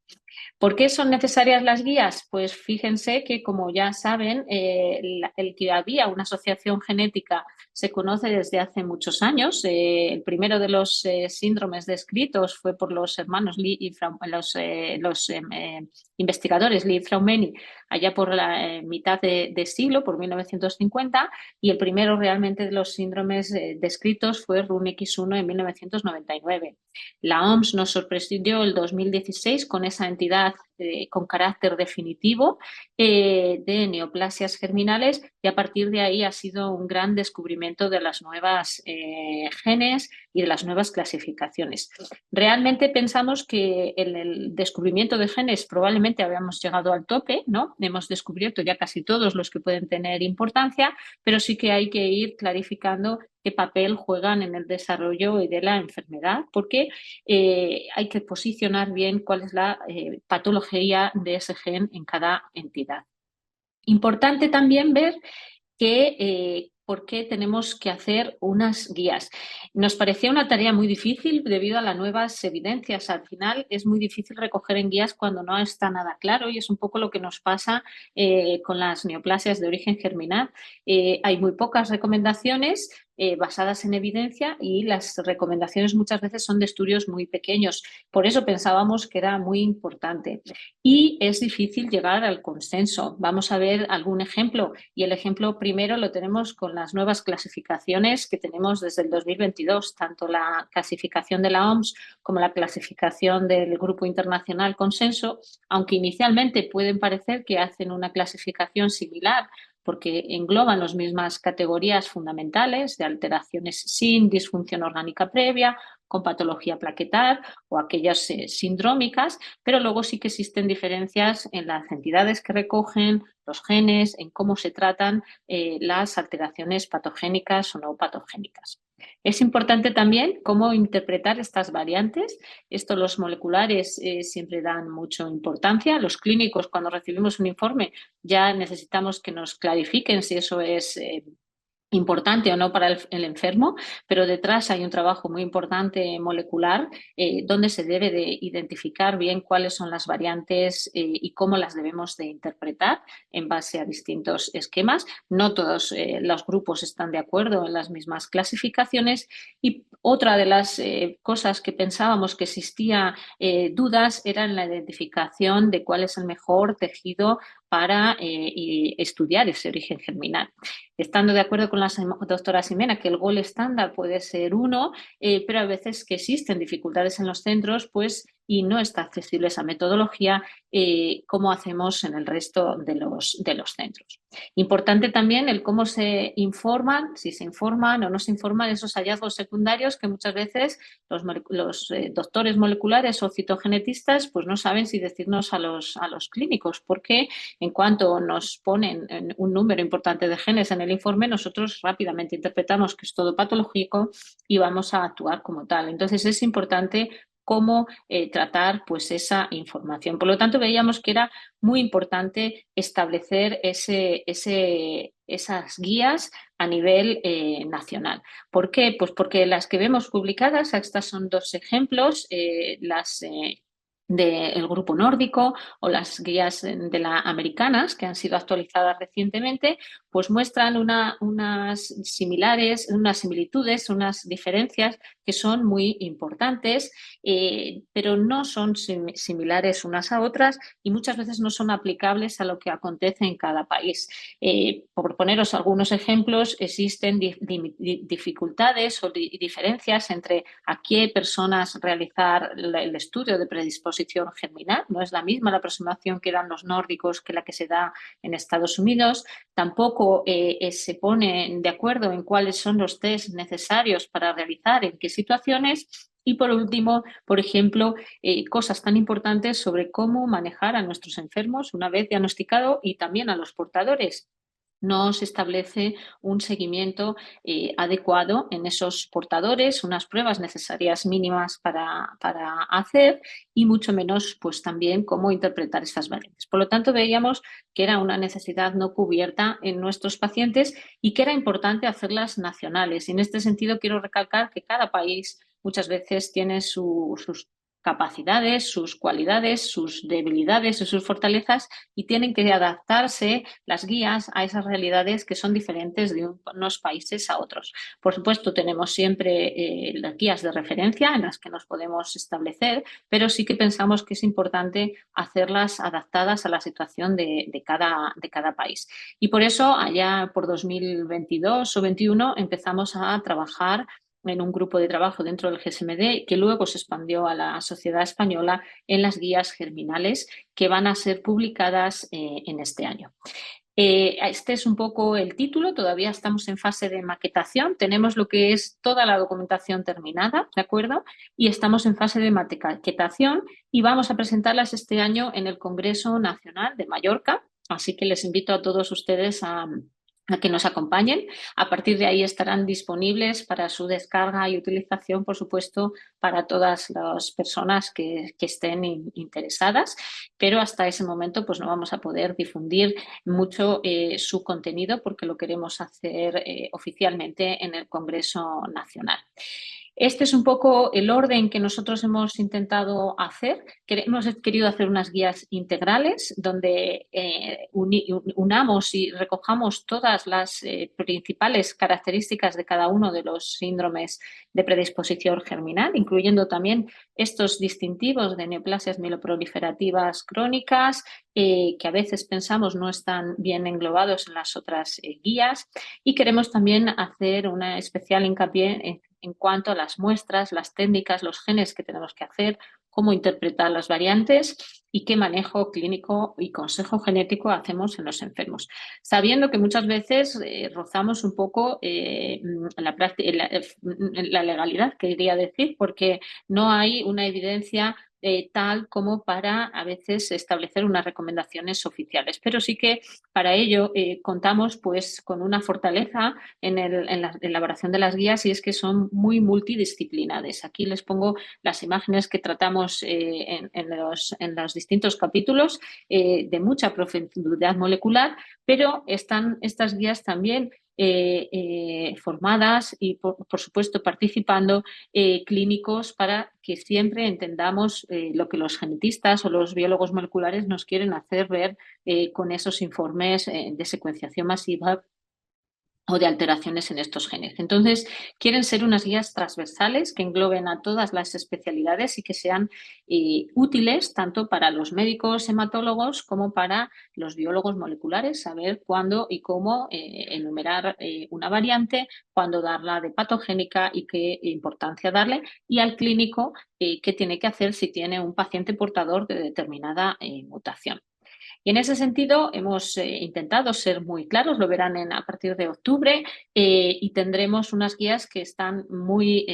¿Por qué son necesarias las guías? Pues fíjense que, como ya saben, el que había una asociación genética se conoce desde hace muchos años. El primero de los síndromes descritos fue por los hermanos Lee y los investigadores Lee y Fraumeni allá por la mitad de siglo, por 1950, y el primero realmente de los síndromes descritos fue RUNX1 en 1999. La OMS nos sorprendió el 2016 con esa entidad con carácter definitivo de neoplasias germinales, y a partir de ahí ha sido un gran descubrimiento de las nuevas genes y de las nuevas clasificaciones. Realmente pensamos que en el descubrimiento de genes probablemente habíamos llegado al tope, ¿no? Hemos descubierto ya casi todos los que pueden tener importancia, pero sí que hay que ir clarificando qué papel juegan en el desarrollo de la enfermedad, porque hay que posicionar bien cuál es la patología de ese gen en cada entidad. Importante también ver que por qué tenemos que hacer unas guías. Nos parecía una tarea muy difícil debido a las nuevas evidencias. Al final es muy difícil recoger en guías cuando no está nada claro, y es un poco lo que nos pasa con las neoplasias de origen germinal. Hay muy pocas recomendaciones basadas en evidencia, y las recomendaciones muchas veces son de estudios muy pequeños. Por eso pensábamos que era muy importante. Y es difícil llegar al consenso. Vamos a ver algún ejemplo, y el ejemplo primero lo tenemos con las nuevas clasificaciones que tenemos desde el 2022, tanto la clasificación de la OMS como la clasificación del Grupo Internacional Consenso, aunque inicialmente pueden parecer que hacen una clasificación similar porque engloban las mismas categorías fundamentales de alteraciones sin disfunción orgánica previa, con patología plaquetar o aquellas sindrómicas, pero luego sí que existen diferencias en las entidades que recogen, los genes, en cómo se tratan las alteraciones patogénicas o no patogénicas. Es importante también cómo interpretar estas variantes. Esto los moleculares siempre dan mucha importancia. Los clínicos, cuando recibimos un informe, ya necesitamos que nos clarifiquen si eso es importante o no para el enfermo, pero detrás hay un trabajo muy importante molecular donde se debe de identificar bien cuáles son las variantes y cómo las debemos de interpretar en base a distintos esquemas. No todos los grupos están de acuerdo en las mismas clasificaciones, y otra de las cosas que pensábamos que existía dudas era en la identificación de cuál es el mejor tejido para estudiar ese origen germinal. Estando de acuerdo con la doctora Ximena que el gold estándar puede ser uno, pero a veces que existen dificultades en los centros, pues, y no está accesible esa metodología como hacemos en el resto de los centros. Importante también el cómo se informan, si se informan o no se informan esos hallazgos secundarios que muchas veces los doctores moleculares o citogenetistas pues no saben si decirnos a los clínicos, porque en cuanto nos ponen un número importante de genes en el informe, nosotros rápidamente interpretamos que es todo patológico y vamos a actuar como tal. Entonces es importante cómo tratar pues esa información. Por lo tanto, veíamos que era muy importante establecer esas guías a nivel nacional. ¿Por qué? Pues porque las que vemos publicadas, estas son dos ejemplos, las del grupo nórdico o las guías de las americanas que han sido actualizadas recientemente, pues muestran unas similitudes, unas diferencias que son muy importantes, pero no son similares unas a otras y muchas veces no son aplicables a lo que acontece en cada país. Por poneros algunos ejemplos, existen dificultades o diferencias entre a qué personas realizar el estudio de predisposición germinal. No es la misma la aproximación que dan los nórdicos que la que se da en Estados Unidos. Tampoco se ponen de acuerdo en cuáles son los test necesarios para realizar, en qué situaciones. Y por último, por ejemplo, cosas tan importantes sobre cómo manejar a nuestros enfermos una vez diagnosticado y también a los portadores. No se establece un seguimiento adecuado en esos portadores, unas pruebas necesarias mínimas para hacer y mucho menos pues también cómo interpretar estas variantes. Por lo tanto, veíamos que era una necesidad no cubierta en nuestros pacientes y que era importante hacerlas nacionales. Y en este sentido quiero recalcar que cada país muchas veces tiene sus capacidades, sus cualidades, sus debilidades y sus fortalezas, y tienen que adaptarse las guías a esas realidades que son diferentes de unos países a otros. Por supuesto, tenemos siempre las guías de referencia en las que nos podemos establecer, pero sí que pensamos que es importante hacerlas adaptadas a la situación de cada país. Y por eso, allá por 2022 o 2021, empezamos a trabajar en un grupo de trabajo dentro del GSMD que luego se expandió a la sociedad española en las guías germinales que van a ser publicadas en este año. Este es un poco el título, todavía estamos en fase de maquetación, tenemos lo que es toda la documentación terminada, ¿de acuerdo? Y estamos en fase de maquetación y vamos a presentarlas este año en el Congreso Nacional de Mallorca, así que les invito a todos ustedes a que nos acompañen. A partir de ahí estarán disponibles para su descarga y utilización, por supuesto, para todas las personas que estén interesadas, pero hasta ese momento pues no vamos a poder difundir mucho su contenido porque lo queremos hacer oficialmente en el Congreso Nacional. Este es un poco el orden que nosotros hemos intentado hacer. Hemos querido hacer unas guías integrales donde unamos y recojamos todas las principales características de cada uno de los síndromes de predisposición germinal, incluyendo también estos distintivos de neoplasias mieloproliferativas crónicas, que a veces pensamos no están bien englobados en las otras guías, y queremos también hacer una especial hincapié en cuanto a las muestras, las técnicas, los genes que tenemos que hacer, cómo interpretar las variantes y qué manejo clínico y consejo genético hacemos en los enfermos. Sabiendo que muchas veces rozamos un poco la legalidad, quería decir, porque no hay una evidencia tal como para a veces establecer unas recomendaciones oficiales. Pero sí que para ello contamos pues con una fortaleza en la elaboración de las guías, y es que son muy multidisciplinares. Aquí les pongo las imágenes que tratamos en los distintos capítulos de mucha profundidad molecular, pero están estas guías también formadas y, por supuesto, participando clínicos para que siempre entendamos lo que los genetistas o los biólogos moleculares nos quieren hacer ver con esos informes de secuenciación masiva o de alteraciones en estos genes. Entonces, quieren ser unas guías transversales que engloben a todas las especialidades y que sean útiles tanto para los médicos hematólogos como para los biólogos moleculares, saber cuándo y cómo enumerar una variante, cuándo darla de patogénica y qué importancia darle, y al clínico qué tiene que hacer si tiene un paciente portador de determinada mutación. Y en ese sentido hemos intentado ser muy claros, lo verán a partir de octubre, y tendremos unas guías que están muy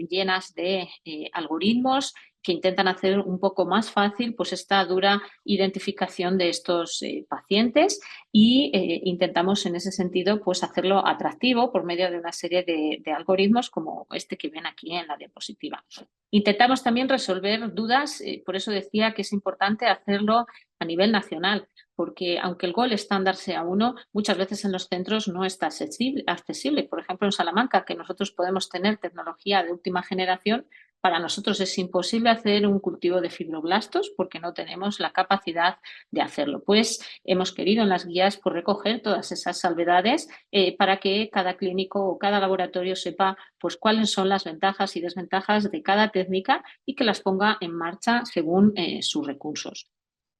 llenas de algoritmos que intentan hacer un poco más fácil pues esta dura identificación de estos pacientes, y intentamos en ese sentido pues hacerlo atractivo por medio de una serie de algoritmos como este que ven aquí en la diapositiva. Intentamos también resolver dudas, por eso decía que es importante hacerlo a nivel nacional, porque aunque el gold estándar sea uno, muchas veces en los centros no está accesible. Por ejemplo, en Salamanca, que nosotros podemos tener tecnología de última generación, para nosotros es imposible hacer un cultivo de fibroblastos porque no tenemos la capacidad de hacerlo. Pues hemos querido en las guías pues, recoger todas esas salvedades para que cada clínico o cada laboratorio sepa pues, cuáles son las ventajas y desventajas de cada técnica y que las ponga en marcha según sus recursos.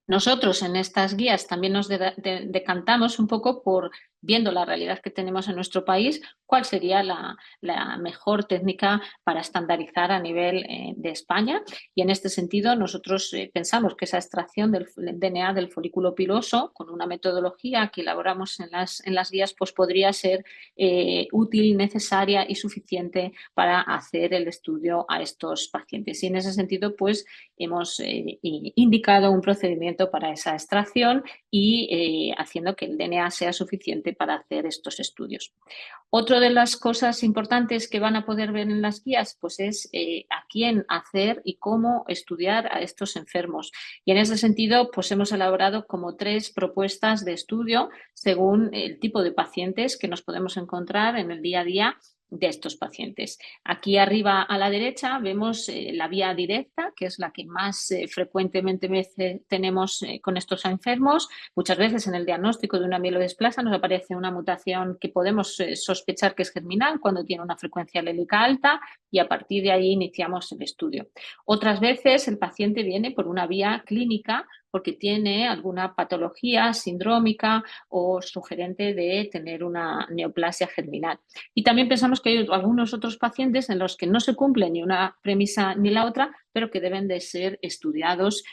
Nosotros en estas guías también nos decantamos un poco por, viendo la realidad que tenemos en nuestro país, cuál sería la mejor técnica para estandarizar a nivel de España. Y en este sentido nosotros pensamos que esa extracción del DNA del folículo piloso con una metodología que elaboramos en las guías pues podría ser útil, necesaria y suficiente para hacer el estudio a estos pacientes. Y en ese sentido pues hemos indicado un procedimiento para esa extracción y haciendo que el DNA sea suficiente para hacer estos estudios. Otra de las cosas importantes que van a poder ver en las guías pues es a quién hacer y cómo estudiar a estos enfermos. Y en ese sentido pues hemos elaborado como 3 propuestas de estudio según el tipo de pacientes que nos podemos encontrar en el día a día de estos pacientes. Aquí arriba a la derecha vemos la vía directa, que es la que más frecuentemente tenemos con estos enfermos. Muchas veces en el diagnóstico de una mielodisplasia nos aparece una mutación que podemos sospechar que es germinal cuando tiene una frecuencia alélica alta y a partir de ahí iniciamos el estudio. Otras veces el paciente viene por una vía clínica porque tiene alguna patología sindrómica o sugerente de tener una neoplasia germinal. Y también pensamos que hay algunos otros pacientes en los que no se cumple ni una premisa ni la otra, pero que deben de ser estudiados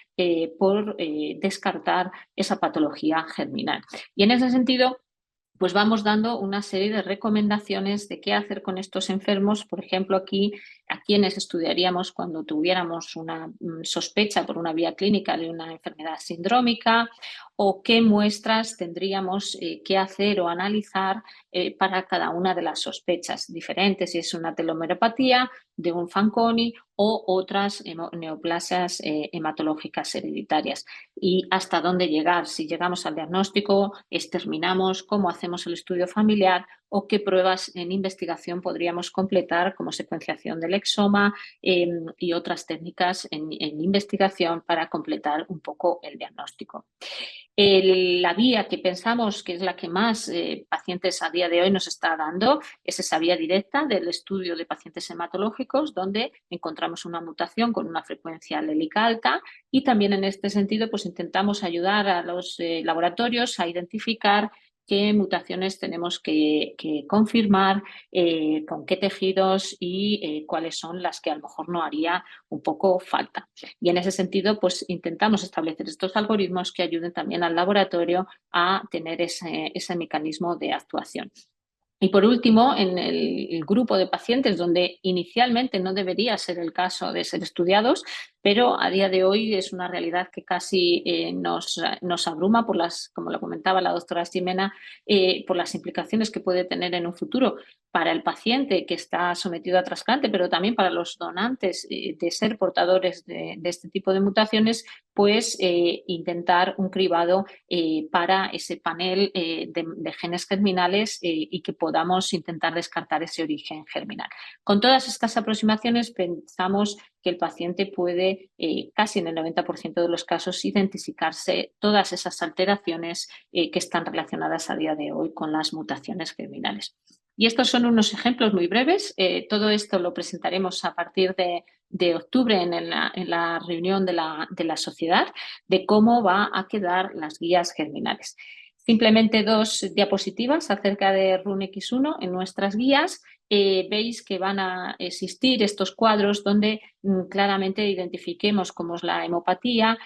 por descartar esa patología germinal. Y en ese sentido, pues vamos dando una serie de recomendaciones de qué hacer con estos enfermos. Por ejemplo, aquí a quienes estudiaríamos cuando tuviéramos una sospecha por una vía clínica de una enfermedad sindrómica o qué muestras tendríamos que hacer o analizar para cada una de las sospechas diferentes, si es una telomeropatía, de un Fanconi o otras neoplasias hematológicas hereditarias. Y hasta dónde llegar, si llegamos al diagnóstico, exterminamos, cómo hacemos el estudio familiar o qué pruebas en investigación podríamos completar como secuenciación del exoma y otras técnicas en investigación para completar un poco el diagnóstico. La vía que pensamos que es la que más pacientes a día de hoy nos está dando es esa vía directa del estudio de pacientes hematológicos donde encontramos una mutación con una frecuencia alélica alta y también en este sentido pues intentamos ayudar a los laboratorios a identificar qué mutaciones tenemos que confirmar, con qué tejidos y cuáles son las que a lo mejor no haría un poco falta. Y en ese sentido, pues intentamos establecer estos algoritmos que ayuden también al laboratorio a tener ese mecanismo de actuación. Y por último, en el grupo de pacientes donde inicialmente no debería ser el caso de ser estudiados, pero a día de hoy es una realidad que casi nos abruma por como lo comentaba la doctora Ximena, por las implicaciones que puede tener en un futuro para el paciente que está sometido a trasplante, pero también para los donantes de ser portadores de este tipo de mutaciones, pues intentar un cribado para ese panel de genes germinales y que podamos intentar descartar ese origen germinal. Con todas estas aproximaciones pensamos que el paciente puede, casi en el 90% de los casos, identificarse todas esas alteraciones que están relacionadas a día de hoy con las mutaciones germinales. Y estos son unos ejemplos muy breves. Todo esto lo presentaremos a partir de octubre en la reunión de la sociedad de cómo va a quedar las guías germinales. Simplemente 2 diapositivas acerca de RUNX1 en nuestras guías. Veis que van a existir estos cuadros donde claramente identifiquemos cómo es la hemopatía,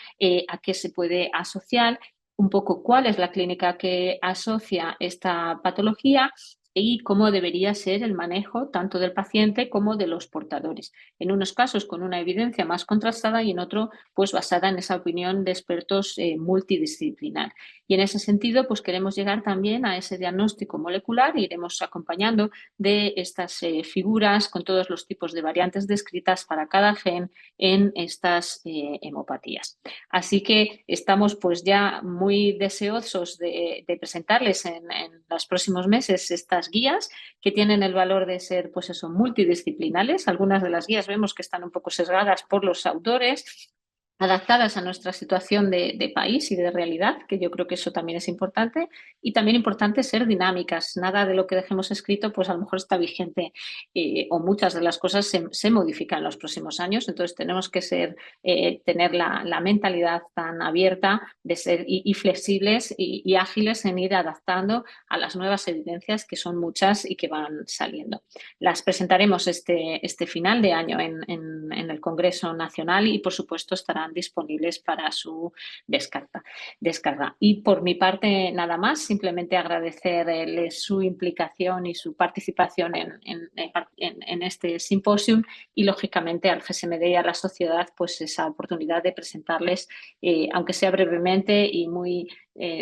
a qué se puede asociar, un poco cuál es la clínica que asocia esta patología y cómo debería ser el manejo tanto del paciente como de los portadores. En unos casos con una evidencia más contrastada y en otro pues basada en esa opinión de expertos multidisciplinar. Y en ese sentido pues queremos llegar también a ese diagnóstico molecular e iremos acompañando de estas figuras con todos los tipos de variantes descritas para cada gen en estas hemopatías. Así que estamos pues ya muy deseosos de presentarles en los próximos meses estas guías que tienen el valor de ser pues eso, multidisciplinares. Algunas de las guías vemos que están un poco sesgadas por los autores, adaptadas a nuestra situación de país y de realidad, que yo creo que eso también es importante, y también importante ser dinámicas. Nada de lo que dejemos escrito pues a lo mejor está vigente o muchas de las cosas se modifican en los próximos años, entonces tenemos que tener la mentalidad tan abierta de ser y flexibles y ágiles en ir adaptando a las nuevas evidencias que son muchas y que van saliendo. Las presentaremos este final de año en el Congreso Nacional y por supuesto estarán disponibles para su descarga. Y por mi parte nada más, simplemente agradecerles su implicación y su participación en este simposium y lógicamente al GSMD y a la sociedad pues esa oportunidad de presentarles, aunque sea brevemente y muy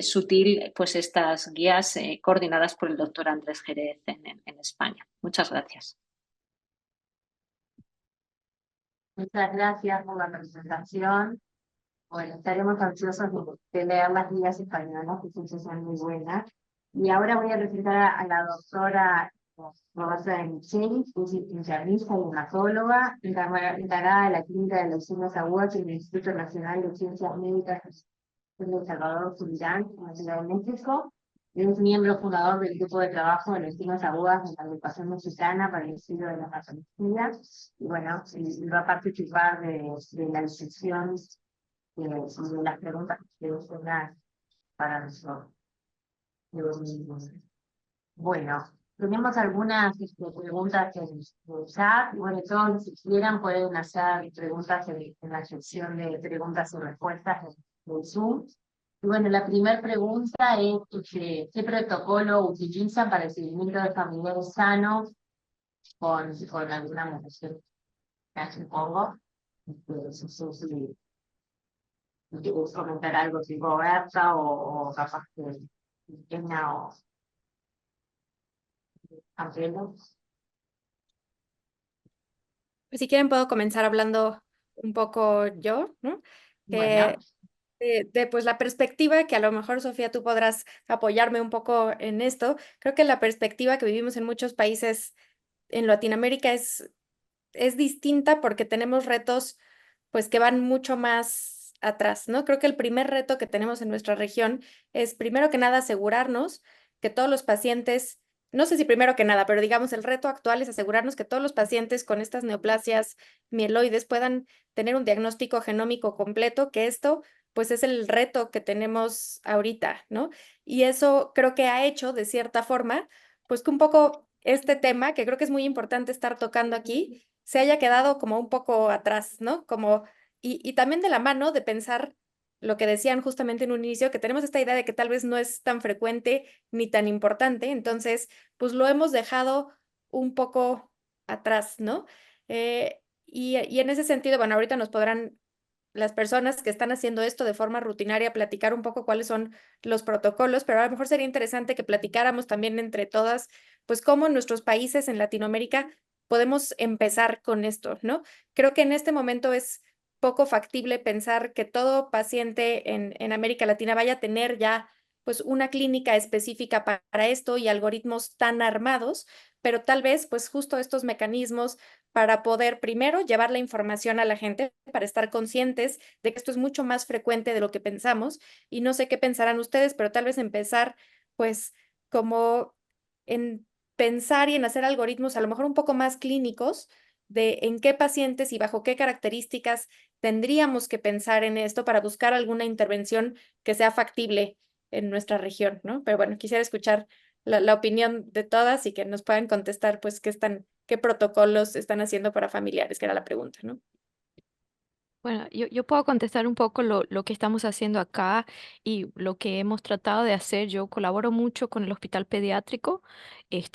sutil, pues estas guías coordinadas por el doctor Andrés Jerez en España. Muchas gracias. Muchas gracias por la presentación. Bueno, estaremos ansiosos de leer las guías españolas, que siempre son muy buenas. Y ahora voy a presentar a la doctora Roberta Micheli, es internista y hematóloga, encargada de la clínica de leucemias agudas en el Instituto Nacional de Ciencias Médicas de El Salvador, Surinam, en la Ciudad de México. Es miembro fundador del grupo de trabajo de leucemias agudas de la agrupación mexicana para el estudio de la patología. Y bueno, y va a participar de la discusión de las preguntas que ustedes tengan para nosotros. Bueno, tenemos algunas preguntas en el chat. Bueno, todos si quieran pueden hacer preguntas en la sección de preguntas y respuestas del Zoom. Y bueno, la primera pregunta es ¿qué protocolo utilizan para el seguimiento de familiares sanos con alguna mutación? Supongo. Si quieres comentar algo tipo Berta o capaz que Emma o Campelo. Pues si quieren puedo comenzar hablando un poco yo, ¿no? Bueno. Pues la perspectiva que a lo mejor, Sofía, tú podrás apoyarme un poco en esto. Creo que la perspectiva que vivimos en muchos países en Latinoamérica es distinta porque tenemos retos pues que van mucho más atrás, ¿no? Creo que el primer reto que tenemos en nuestra región es primero que nada asegurarnos que todos los pacientes, no sé si primero que nada, pero digamos el reto actual es asegurarnos que todos los pacientes con estas neoplasias mieloides puedan tener un diagnóstico genómico completo, que esto pues es el reto que tenemos ahorita, ¿no? Y eso creo que ha hecho de cierta forma, pues que un poco este tema, que creo que es muy importante estar tocando aquí, se haya quedado como un poco atrás, ¿no? Como, y también de la mano de pensar lo que decían justamente en un inicio, que tenemos esta idea de que tal vez no es tan frecuente ni tan importante, entonces, pues lo hemos dejado un poco atrás, ¿no? Y en ese sentido, bueno, ahorita nos podrán las personas que están haciendo esto de forma rutinaria platicar un poco cuáles son los protocolos, pero a lo mejor sería interesante que platicáramos también entre todas, pues cómo en nuestros países en Latinoamérica podemos empezar con esto, ¿no? Creo que en este momento es poco factible pensar que todo paciente en América Latina vaya a tener ya pues una clínica específica para esto y algoritmos tan armados, pero tal vez pues justo estos mecanismos para poder primero llevar la información a la gente, para estar conscientes de que esto es mucho más frecuente de lo que pensamos. Y no sé qué pensarán ustedes, pero tal vez empezar pues como en pensar y en hacer algoritmos a lo mejor un poco más clínicos de en qué pacientes y bajo qué características tendríamos que pensar en esto para buscar alguna intervención que sea factible en nuestra región, ¿no? Pero bueno, quisiera escuchar la opinión de todas y que nos puedan contestar, pues, qué protocolos están haciendo para familiares, que era la pregunta, ¿no? Bueno, yo puedo contestar un poco lo que estamos haciendo acá y lo que hemos tratado de hacer. Yo colaboro mucho con el hospital pediátrico,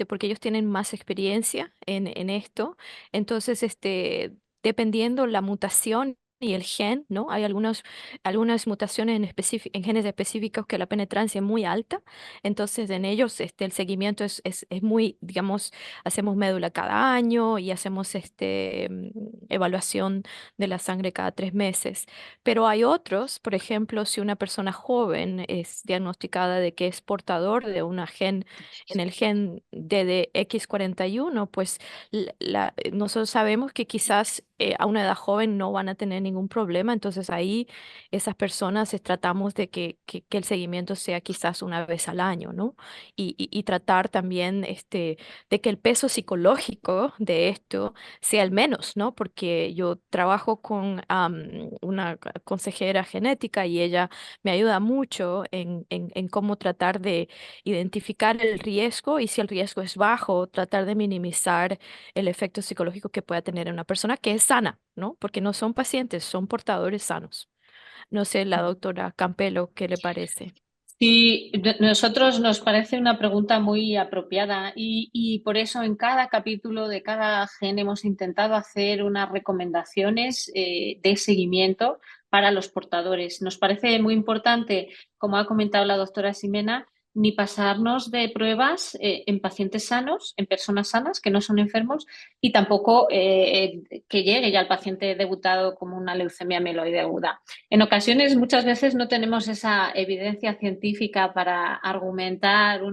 porque ellos tienen más experiencia en esto. Entonces, dependiendo la mutación y el gen, ¿no? Hay algunas mutaciones en genes específicos que la penetrancia es muy alta. Entonces, en ellos, el seguimiento es muy, digamos, hacemos médula cada año y hacemos evaluación de la sangre cada 3 meses. Pero hay otros, por ejemplo, si una persona joven es diagnosticada de que es portador de una gen, en el gen DDX41, pues nosotros sabemos que quizás a una edad joven no van a tener ningún problema, entonces ahí esas personas tratamos de que el seguimiento sea quizás una vez al año, ¿no? Y tratar también de que el peso psicológico de esto sea el menos, ¿no? Porque yo trabajo con una consejera genética y ella me ayuda mucho en cómo tratar de identificar el riesgo y si el riesgo es bajo, tratar de minimizar el efecto psicológico que pueda tener en una persona que es sana, ¿no? Porque no son pacientes, son portadores sanos. No sé, la doctora Campelo, ¿qué le parece? Sí, nosotros nos parece una pregunta muy apropiada y por eso en cada capítulo de cada gen hemos intentado hacer unas recomendaciones de seguimiento para los portadores. Nos parece muy importante, como ha comentado la doctora Ximena, ni pasarnos de pruebas en pacientes sanos, en personas sanas que no son enfermos y tampoco que llegue ya el paciente debutado como una leucemia mieloide aguda. En ocasiones, muchas veces no tenemos esa evidencia científica para argumentar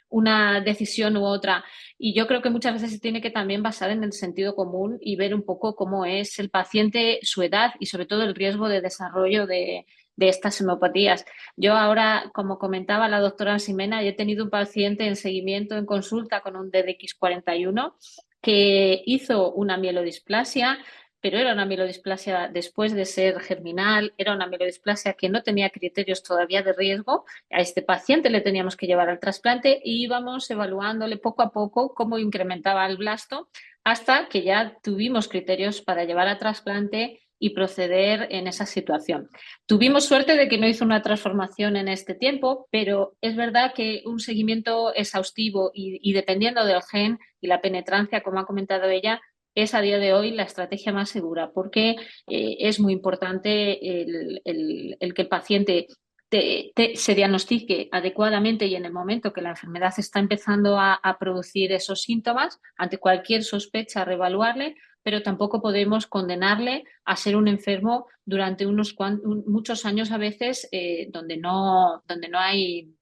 una decisión u otra. Y yo creo que muchas veces se tiene que también basar en el sentido común y ver un poco cómo es el paciente, su edad y sobre todo el riesgo de desarrollo de estas hemopatías. Yo ahora, como comentaba la doctora Ximena, yo he tenido un paciente en seguimiento en consulta con un DDX41 que hizo una mielodisplasia, pero era una mielodisplasia después de ser germinal, era una mielodisplasia que no tenía criterios todavía de riesgo. A este paciente le teníamos que llevar al trasplante y íbamos evaluándole poco a poco cómo incrementaba el blasto hasta que ya tuvimos criterios para llevar a trasplante y proceder en esa situación. Tuvimos suerte de que no hizo una transformación en este tiempo, pero es verdad que un seguimiento exhaustivo y dependiendo del gen y la penetrancia, como ha comentado ella, es a día de hoy la estrategia más segura, porque es muy importante el que el paciente se diagnostique adecuadamente y en el momento que la enfermedad está empezando a producir esos síntomas, ante cualquier sospecha, reevaluarle, pero tampoco podemos condenarle a ser un enfermo durante muchos años a veces donde no hay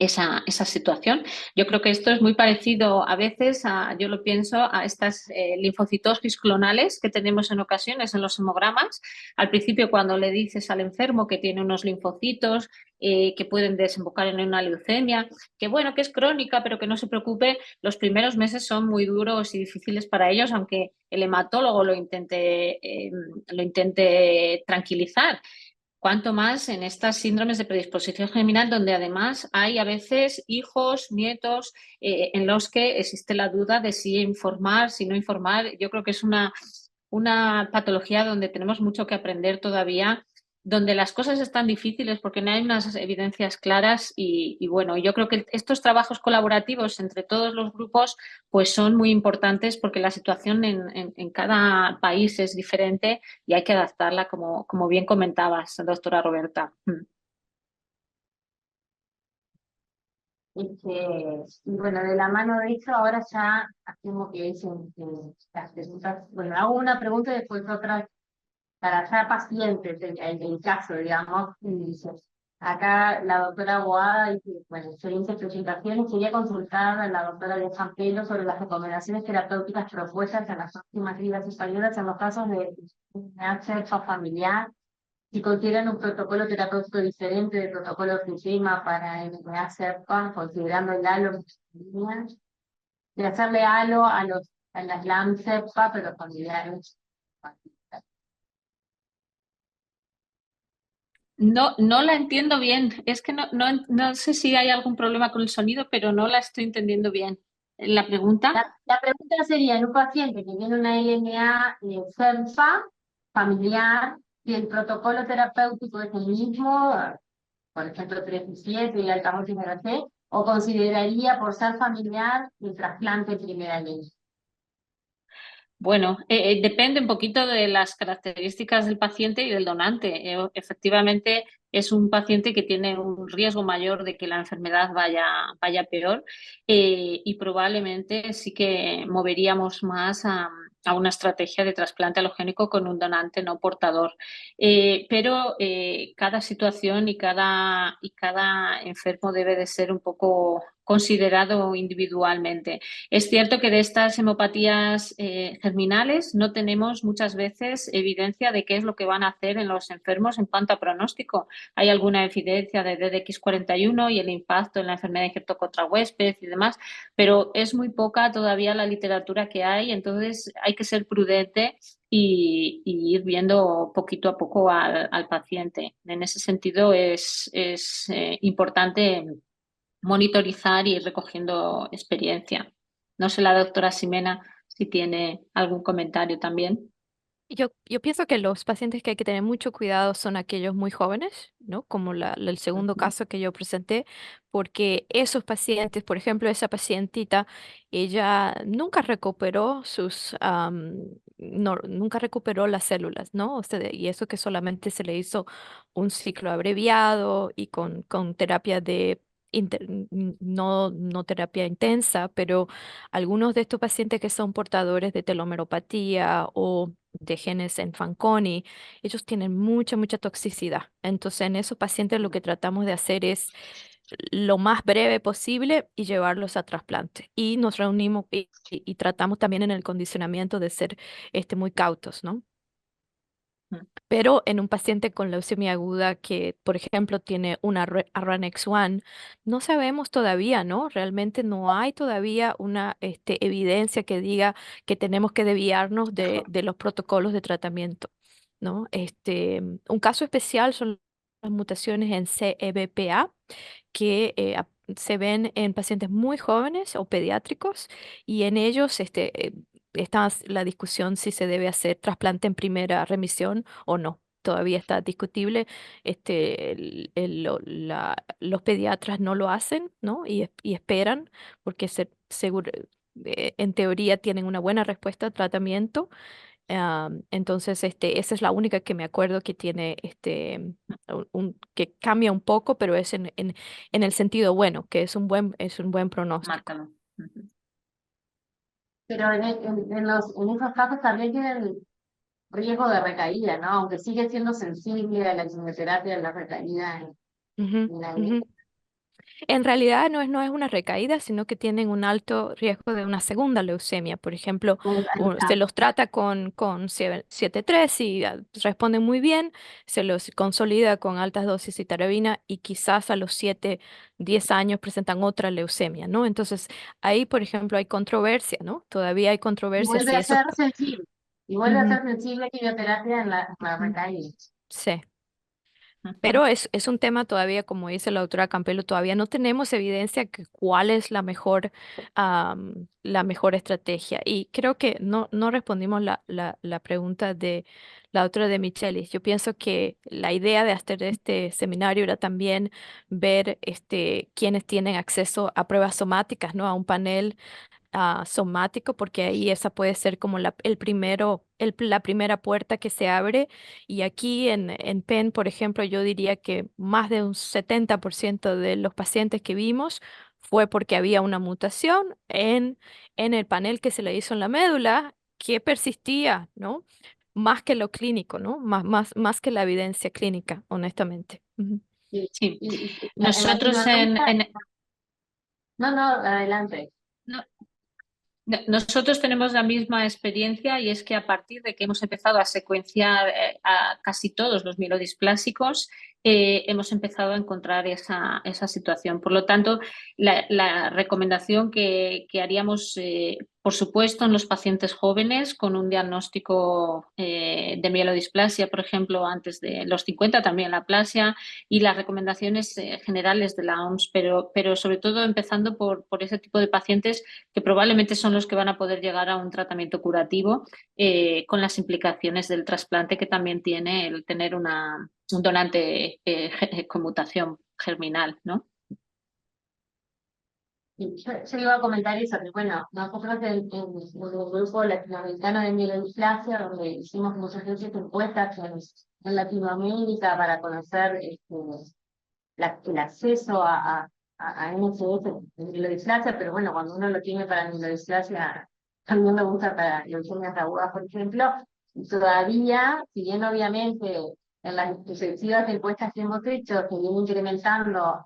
esa situación. Yo creo que esto es muy parecido a veces, yo lo pienso, a estas linfocitosis clonales que tenemos en ocasiones en los hemogramas. Al principio, cuando le dices al enfermo que tiene unos linfocitos que pueden desembocar en una leucemia, que bueno, que es crónica, pero que no se preocupe, los primeros meses son muy duros y difíciles para ellos, aunque el hematólogo lo intente tranquilizar. Cuanto más en estas síndromes de predisposición germinal, donde además hay a veces hijos, nietos, en los que existe la duda de si informar, si no informar. Yo creo que es una patología donde tenemos mucho que aprender todavía, donde las cosas están difíciles porque no hay unas evidencias claras y bueno, yo creo que estos trabajos colaborativos entre todos los grupos pues son muy importantes porque la situación en cada país es diferente y hay que adaptarla, como bien comentabas, doctora Roberta. Y bueno, de la mano de eso, ahora ya asumo que dicen que las preguntas, bueno, hago una pregunta y después otra para ya pacientes, el caso, digamos, y dice, acá la doctora Boada dice, bueno, excelentes presentaciones, quería consultar a la doctora de San Pedro sobre las recomendaciones terapéuticas propuestas en las últimas guías españolas en los casos de acceso familiar, si consideran un protocolo terapéutico diferente del protocolo FISEMA para MA-CERPA, considerando el halo de hacerle halo a las LAM-CERPA, pero familiares. No, no la entiendo bien. Es que no sé si hay algún problema con el sonido, pero no la estoy entendiendo bien. ¿La pregunta? La pregunta sería, en un paciente que tiene una LMA CERPA familiar, si el protocolo terapéutico es el mismo, por ejemplo, 3 y 7 y alta C, o consideraría por ser familiar el trasplante primera línea. Bueno, depende un poquito de las características del paciente y del donante. Efectivamente, es un paciente que tiene un riesgo mayor de que la enfermedad vaya peor y probablemente sí que moveríamos más a una estrategia de trasplante alogénico con un donante no portador. Pero cada situación y cada enfermo debe de ser un poco considerado individualmente. Es cierto que de estas hemopatías germinales no tenemos muchas veces evidencia de qué es lo que van a hacer en los enfermos en cuanto a pronóstico. Hay alguna evidencia de DDX41 y el impacto en la enfermedad de injerto contra huésped y demás, pero es muy poca todavía la literatura que hay, entonces hay que ser prudente y ir viendo poquito a poco al paciente. En ese sentido es importante monitorizar y ir recogiendo experiencia. No sé la doctora Ximena si tiene algún comentario también. Yo pienso que los pacientes que hay que tener mucho cuidado son aquellos muy jóvenes, ¿no? Como el segundo caso que yo presenté, porque esos pacientes, por ejemplo, esa pacientita, ella nunca recuperó nunca recuperó las células, ¿no? O sea, y eso que solamente se le hizo un ciclo abreviado y con terapia no terapia intensa, pero algunos de estos pacientes que son portadores de telomeropatía o de genes en Fanconi, ellos tienen mucha toxicidad. Entonces, en esos pacientes lo que tratamos de hacer es lo más breve posible y llevarlos a trasplante. Y nos reunimos y tratamos también en el condicionamiento de ser muy cautos, ¿no? Mm. Pero en un paciente con leucemia aguda que, por ejemplo, tiene una RUNX1, no sabemos todavía, ¿no? Realmente no hay todavía una evidencia que diga que tenemos que desviarnos de los protocolos de tratamiento, ¿no? Un caso especial son las mutaciones en CEBPA que se ven en pacientes muy jóvenes o pediátricos y en ellos está la discusión si se debe hacer trasplante en primera remisión o no. Todavía está discutible. Los pediatras no lo hacen, ¿no? Y esperan porque seguro, en teoría tienen una buena respuesta al tratamiento. Entonces, esa es la única que me acuerdo que tiene que cambia un poco, pero es en el sentido bueno, que es un buen pronóstico. Márcalo. Ujú. Pero en esos casos también tienen riesgo de recaída, ¿no? Aunque sigue siendo sensible a la quimioterapia, la recaída Ujú, en la ujú. En realidad no es una recaída, sino que tienen un alto riesgo de una segunda leucemia. Por ejemplo, se los trata con 7.3 y responden muy bien, se los consolida con altas dosis de citarabina y quizás a los 7, 10 años presentan otra leucemia, ¿no? Entonces, ahí, por ejemplo, hay controversia, ¿no? Todavía hay Y controversia vuelve si a eso... ser sensible. Y vuelve a Ujú, ser sensible a quimioterapia en la ujú. recaída. Sí. Ujú. Pero es un tema todavía, como dice la doctora Campelo, todavía no tenemos evidencia que cuál es la mejor estrategia. Y creo que no respondimos la pregunta de la doctora de Michelis. Yo pienso que la idea de hacer este seminario era también ver quiénes tienen acceso a pruebas somáticas, ¿no? A un panel somático, porque ahí esa puede ser como la primera puerta que se abre. Y aquí en Penn, por ejemplo, yo diría que más de un 70% de los pacientes que vimos fue porque había una mutación en el panel que se le hizo en la médula que persistía, ¿no? Más que lo clínico, ¿no? Más que la evidencia clínica, honestamente. Ujú. Y, Sí. en Nosotros Latinoamérica, no, no, adelante. no, nosotros tenemos la misma experiencia y es que a partir de que hemos empezado a secuenciar a casi todos los mielodisplásicos, hemos empezado a encontrar esa situación. Por lo tanto, la recomendación que haríamos, por supuesto, en los pacientes jóvenes con un diagnóstico de mielodisplasia, por ejemplo, antes de los 50, también la aplasia, y las recomendaciones generales de la OMS, pero sobre todo empezando por ese tipo de pacientes que probablemente son los que van a poder llegar a un tratamiento curativo con las implicaciones del trasplante que también tiene el tener un donante con mutación germinal, ¿no? Y yo iba a comentar eso, que bueno, nosotros en el grupo latinoamericano de mielodisplasia, donde hicimos muchas veces encuestas en Latinoamérica para conocer el acceso a NSF en mielodisplasia, pero bueno, cuando uno lo tiene para mielodisplasia, también lo usa para leucemias agudas, por ejemplo, y todavía, si bien obviamente en las sucesivas encuestas que hemos hecho se viene incrementando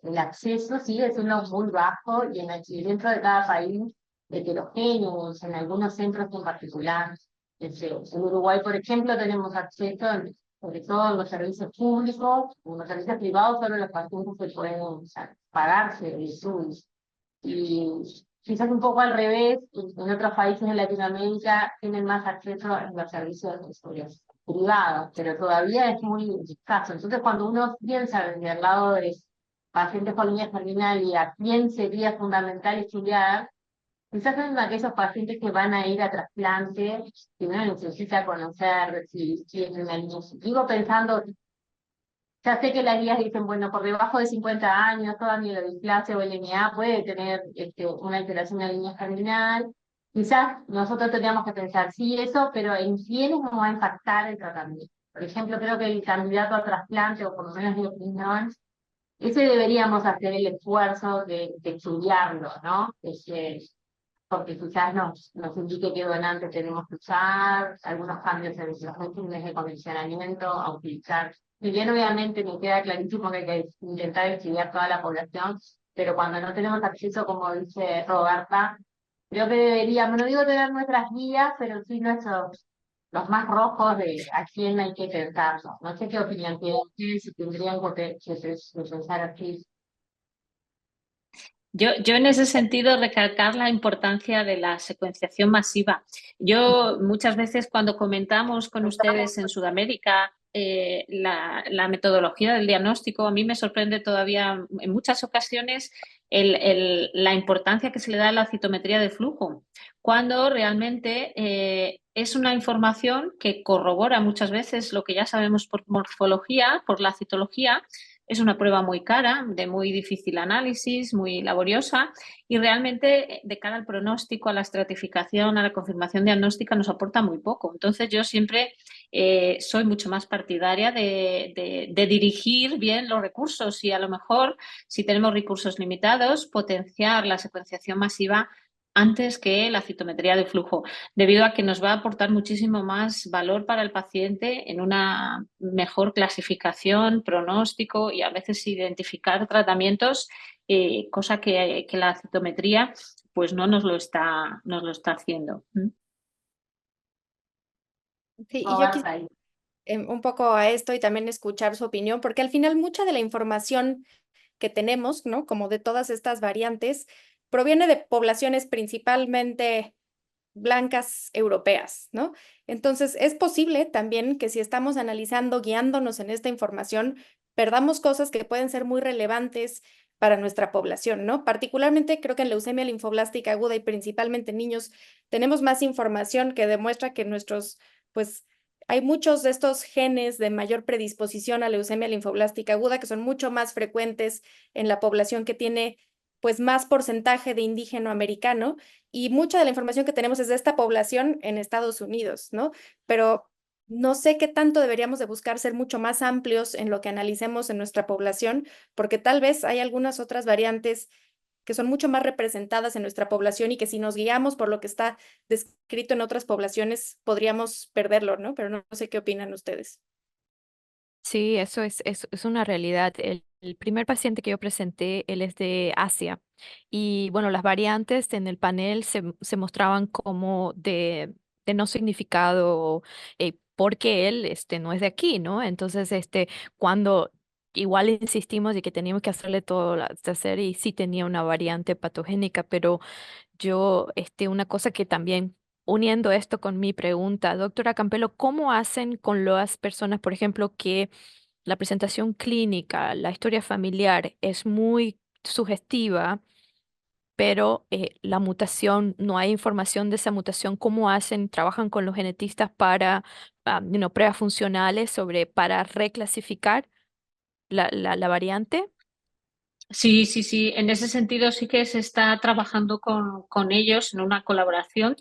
el acceso, sigue siendo muy bajo y dentro de cada país heterogéneo, en algunos centros en particular. En Uruguay, por ejemplo, tenemos acceso sobre todo en los servicios públicos, en los servicios privados, solo los pacientes que pueden pagarse el estudio. Y quizás un poco al revés, en otros países de Latinoamérica tienen más acceso a los servicios privados, pero todavía es muy escaso. Entonces, cuando uno piensa desde el lado de pacientes con línea terminal y a quién sería fundamental estudiar, quizás son aquellos pacientes que van a ir a trasplante, que uno necesita conocer si es una línea. Digo pensando, ya sé que las guías dicen, bueno, por debajo de 50 años, toda mielodisplasia o LMA puede tener una alteración de la línea germinal. Quizás nosotros tendríamos que pensar, sí, eso, pero ¿en quiénes nos va a impactar el tratamiento? Por ejemplo, creo que el candidato a trasplante, o por lo menos mi opinión, ese deberíamos hacer el esfuerzo de estudiarlo, ¿no? porque quizás nos indique qué donante tenemos que usar, algunos cambios en los regímenes de condicionamiento a utilizar. Si bien obviamente me queda clarísimo que hay que intentar estudiar toda la población, pero cuando no tenemos acceso, como dice Roberta, creo que deberíamos, no digo tener nuestras guías, pero sí los más rojos de a quién hay que pensarlo. No sé qué opinión tienen ustedes, si tendrían que pensar así. Yo en ese sentido recalcar la importancia de la secuenciación masiva. Yo muchas veces cuando comentamos con ustedes en Sudamérica la metodología del diagnóstico, a mí me sorprende todavía en muchas ocasiones la importancia que se le da a la citometría de flujo, cuando realmente es una información que corrobora muchas veces lo que ya sabemos por morfología, por la citología. Es una prueba muy cara, de muy difícil análisis, muy laboriosa y realmente de cara al pronóstico, a la estratificación, a la confirmación diagnóstica nos aporta muy poco. Entonces yo siempre soy mucho más partidaria de dirigir bien los recursos y a lo mejor si tenemos recursos limitados, potenciar la secuenciación masiva antes que la citometría de flujo, debido a que nos va a aportar muchísimo más valor para el paciente en una mejor clasificación, pronóstico y a veces identificar tratamientos, cosa que la citometría pues no nos lo está haciendo. Sí, y yo Roberta, ahí. un poco a esto y también escuchar su opinión, porque al final mucha de la información que tenemos, ¿no? Como de todas estas variantes, proviene de poblaciones principalmente blancas europeas, ¿no? Entonces, es posible también que si estamos analizando, guiándonos en esta información, perdamos cosas que pueden ser muy relevantes para nuestra población, ¿no? Particularmente creo que en leucemia linfoblástica aguda y principalmente en niños tenemos más información que demuestra que pues, hay muchos de estos genes de mayor predisposición a leucemia linfoblástica aguda que son mucho más frecuentes en la población que tiene, pues, más porcentaje de indígena americano y mucha de la información que tenemos es de esta población en Estados Unidos, ¿no? Pero no sé qué tanto deberíamos de buscar ser mucho más amplios en lo que analicemos en nuestra población, porque tal vez hay algunas otras variantes que son mucho más representadas en nuestra población y que si nos guiamos por lo que está descrito en otras poblaciones, podríamos perderlo, ¿no? Pero no sé qué opinan ustedes. Sí, eso es una realidad. El primer paciente que yo presenté, él es de Asia. Y bueno, las variantes en el panel se mostraban como de no significado, porque él no es de aquí, ¿no? Entonces, cuando igual insistimos de que teníamos que hacerle todo de hacer y sí tenía una variante patogénica, pero yo, una cosa que también, uniendo esto con mi pregunta, doctora Campelo, ¿cómo hacen con las personas, por ejemplo, que la presentación clínica, la historia familiar es muy sugestiva, pero la mutación, no hay información de esa mutación? ¿Cómo hacen? ¿Trabajan con los genetistas para, pruebas funcionales para reclasificar la variante? Sí, sí, sí. En ese sentido sí que se está trabajando con ellos en una colaboración.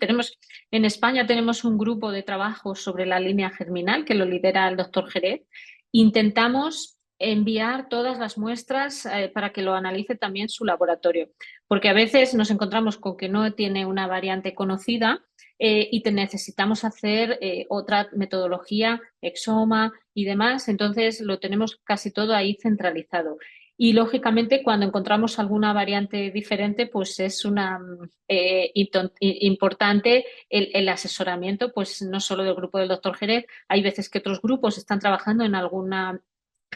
En España tenemos un grupo de trabajo sobre la línea germinal que lo lidera el doctor Jerez. Intentamos enviar todas las muestras para que lo analice también su laboratorio, porque a veces nos encontramos con que no tiene una variante conocida y necesitamos hacer otra metodología, exoma y demás. Entonces lo tenemos casi todo ahí centralizado. Y lógicamente cuando encontramos alguna variante diferente, pues es importante el asesoramiento, pues no solo del grupo del doctor Jerez, hay veces que otros grupos están trabajando en alguna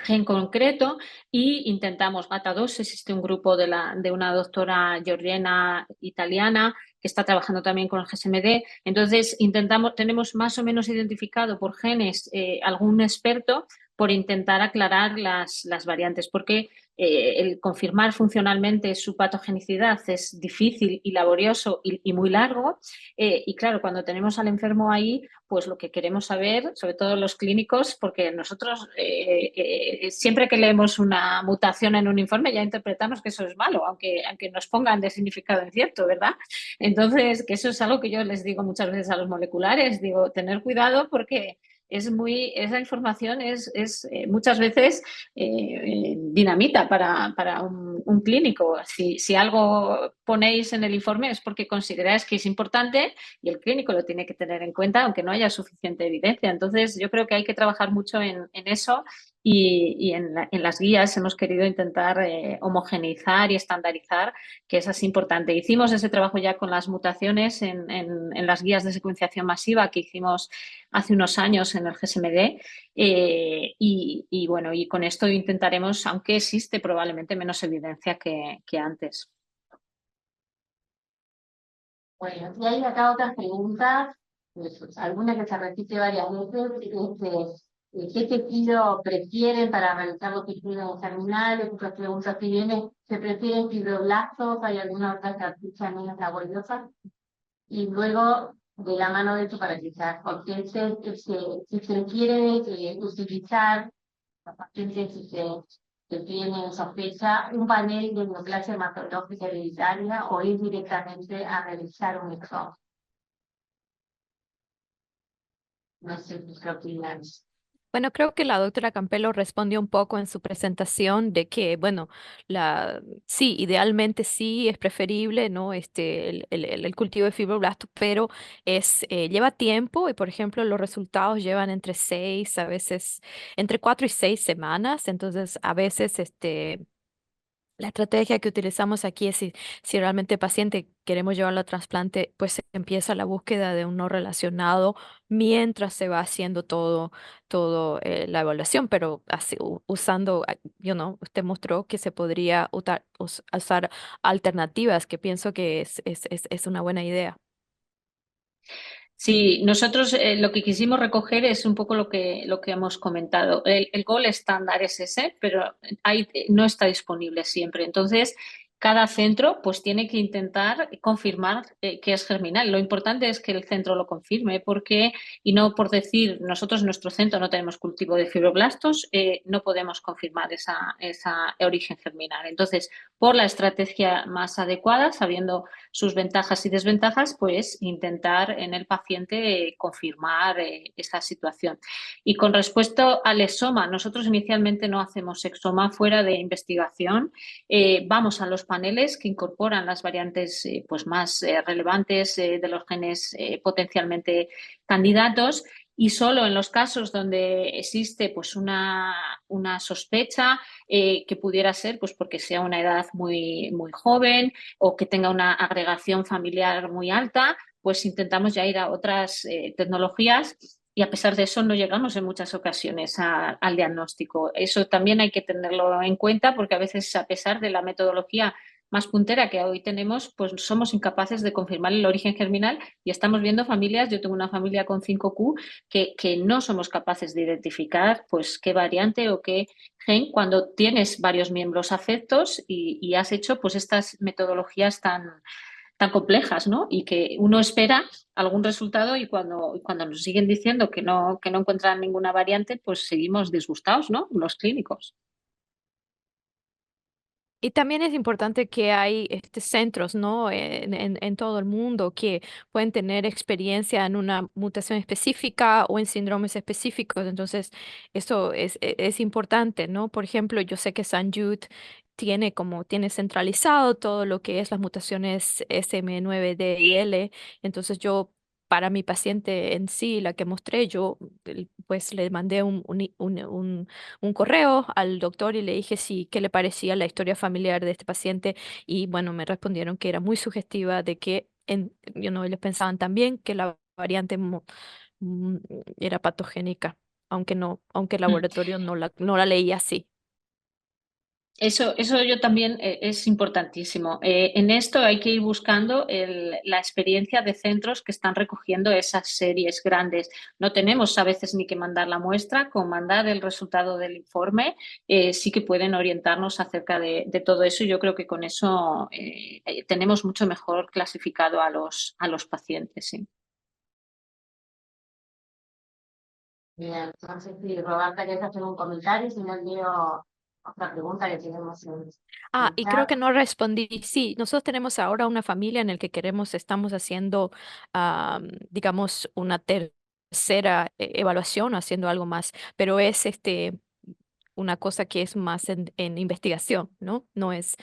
gen concreto y intentamos GATA2, existe un grupo de una doctora georgiana italiana que está trabajando también con el GSMD. Entonces tenemos más o menos identificado por genes algún experto por intentar aclarar las variantes, porque el confirmar funcionalmente su patogenicidad es difícil y laborioso y muy largo. Y claro, cuando tenemos al enfermo ahí, pues lo que queremos saber, sobre todo los clínicos, porque nosotros siempre que leemos una mutación en un informe ya interpretamos que eso es malo, aunque nos pongan de significado incierto, ¿verdad? Entonces, que eso es algo que yo les digo muchas veces a los moleculares, digo, tener cuidado porque esa información es muchas veces dinamita para un clínico. Si algo ponéis en el informe es porque consideráis que es importante y el clínico lo tiene que tener en cuenta, aunque no haya suficiente evidencia. Entonces, yo creo que hay que trabajar mucho en eso y en las guías hemos querido intentar homogeneizar y estandarizar, que eso es importante. Hicimos ese trabajo ya con las mutaciones en las guías de secuenciación masiva que hicimos hace unos años en el GSMD y bueno, y con esto intentaremos, aunque existe probablemente menos evidencia que antes. Bueno, y hay acá otras preguntas, alguna que se repite varias veces. ¿Qué tejido prefieren para realizar los tejidos germinales? Otras preguntas que vienen, ¿se prefieren fibroblastos? ¿Hay alguna otra cartucha menos laboriosa? Y luego, de la mano de esto, para que sea consciente, si se quiere utilizar los pacientes que tienen sospecha, un panel de neoplasia hematológica hereditaria o ir directamente a realizar un examen. No sé qué opinan. Bueno, creo que la doctora Campelo respondió un poco en su presentación de que, bueno, sí, idealmente sí es preferible, ¿no? El cultivo de fibroblastos, pero lleva tiempo y, por ejemplo, los resultados llevan entre 6, a veces entre 4 y 6 semanas. Entonces, a veces, la estrategia que utilizamos aquí es si realmente el paciente queremos llevarlo a trasplante, pues se empieza la búsqueda de un no relacionado mientras se va haciendo todo la evaluación, pero así, usando, usted mostró que se podría usar alternativas, que pienso que es una buena idea. Sí, nosotros lo que quisimos recoger es un poco lo que hemos comentado. El gold estándar es ese, pero no está disponible siempre. Entonces, cada centro pues tiene que intentar confirmar que es germinal. Lo importante es que el centro lo confirme y no por decir nosotros en nuestro centro no tenemos cultivo de fibroblastos, no podemos confirmar esa origen germinal. Entonces, por la estrategia más adecuada, sabiendo sus ventajas y desventajas, pues intentar en el paciente confirmar esta situación. Y con respecto al exoma, nosotros inicialmente no hacemos exoma fuera de investigación, vamos a los paneles que incorporan las variantes pues más relevantes de los genes potencialmente candidatos y solo en los casos donde existe pues una sospecha que pudiera ser pues porque sea una edad muy, muy joven o que tenga una agregación familiar muy alta, pues intentamos ya ir a otras tecnologías y a pesar de eso no llegamos en muchas ocasiones al diagnóstico. Eso también hay que tenerlo en cuenta porque a veces a pesar de la metodología más puntera que hoy tenemos, pues somos incapaces de confirmar el origen germinal y estamos viendo familias, yo tengo una familia con 5Q, que no somos capaces de identificar pues qué variante o qué gen cuando tienes varios miembros afectos y has hecho pues estas metodologías tan complejas, ¿no? Y que uno espera algún resultado y cuando nos siguen diciendo que no encuentran ninguna variante, pues seguimos disgustados, ¿no? Los clínicos. Y también es importante que hay centros, ¿no? En todo el mundo que pueden tener experiencia en una mutación específica o en síndromes específicos. Entonces, eso es importante, ¿no? Por ejemplo, yo sé que St. Jude tiene centralizado todo lo que es las mutaciones SM9D y L. Entonces, para mi paciente en sí, la que mostré, yo pues le mandé un correo al doctor y le dije qué le parecía la historia familiar de este paciente y bueno, me respondieron que era muy sugestiva de que ellos pensaban también que la variante mm, era patogénica, aunque el laboratorio no la leía así. Eso yo también es importantísimo. En esto hay que ir buscando la experiencia de centros que están recogiendo esas series grandes. No tenemos a veces ni que mandar la muestra, con mandar el resultado del informe sí que pueden orientarnos acerca de todo eso. Yo creo que con eso tenemos mucho mejor clasificado a los pacientes. ¿Sí? Bien, entonces, si Roberta, ¿quieres hacer un comentario? Si no, leo otra pregunta que tenemos en el Y creo chat. que no respondí. Sí, nosotros tenemos ahora una familia en la que estamos haciendo, digamos, una hacer evaluación o haciendo algo más, pero es una cosa que es más en investigación, ¿no? No es,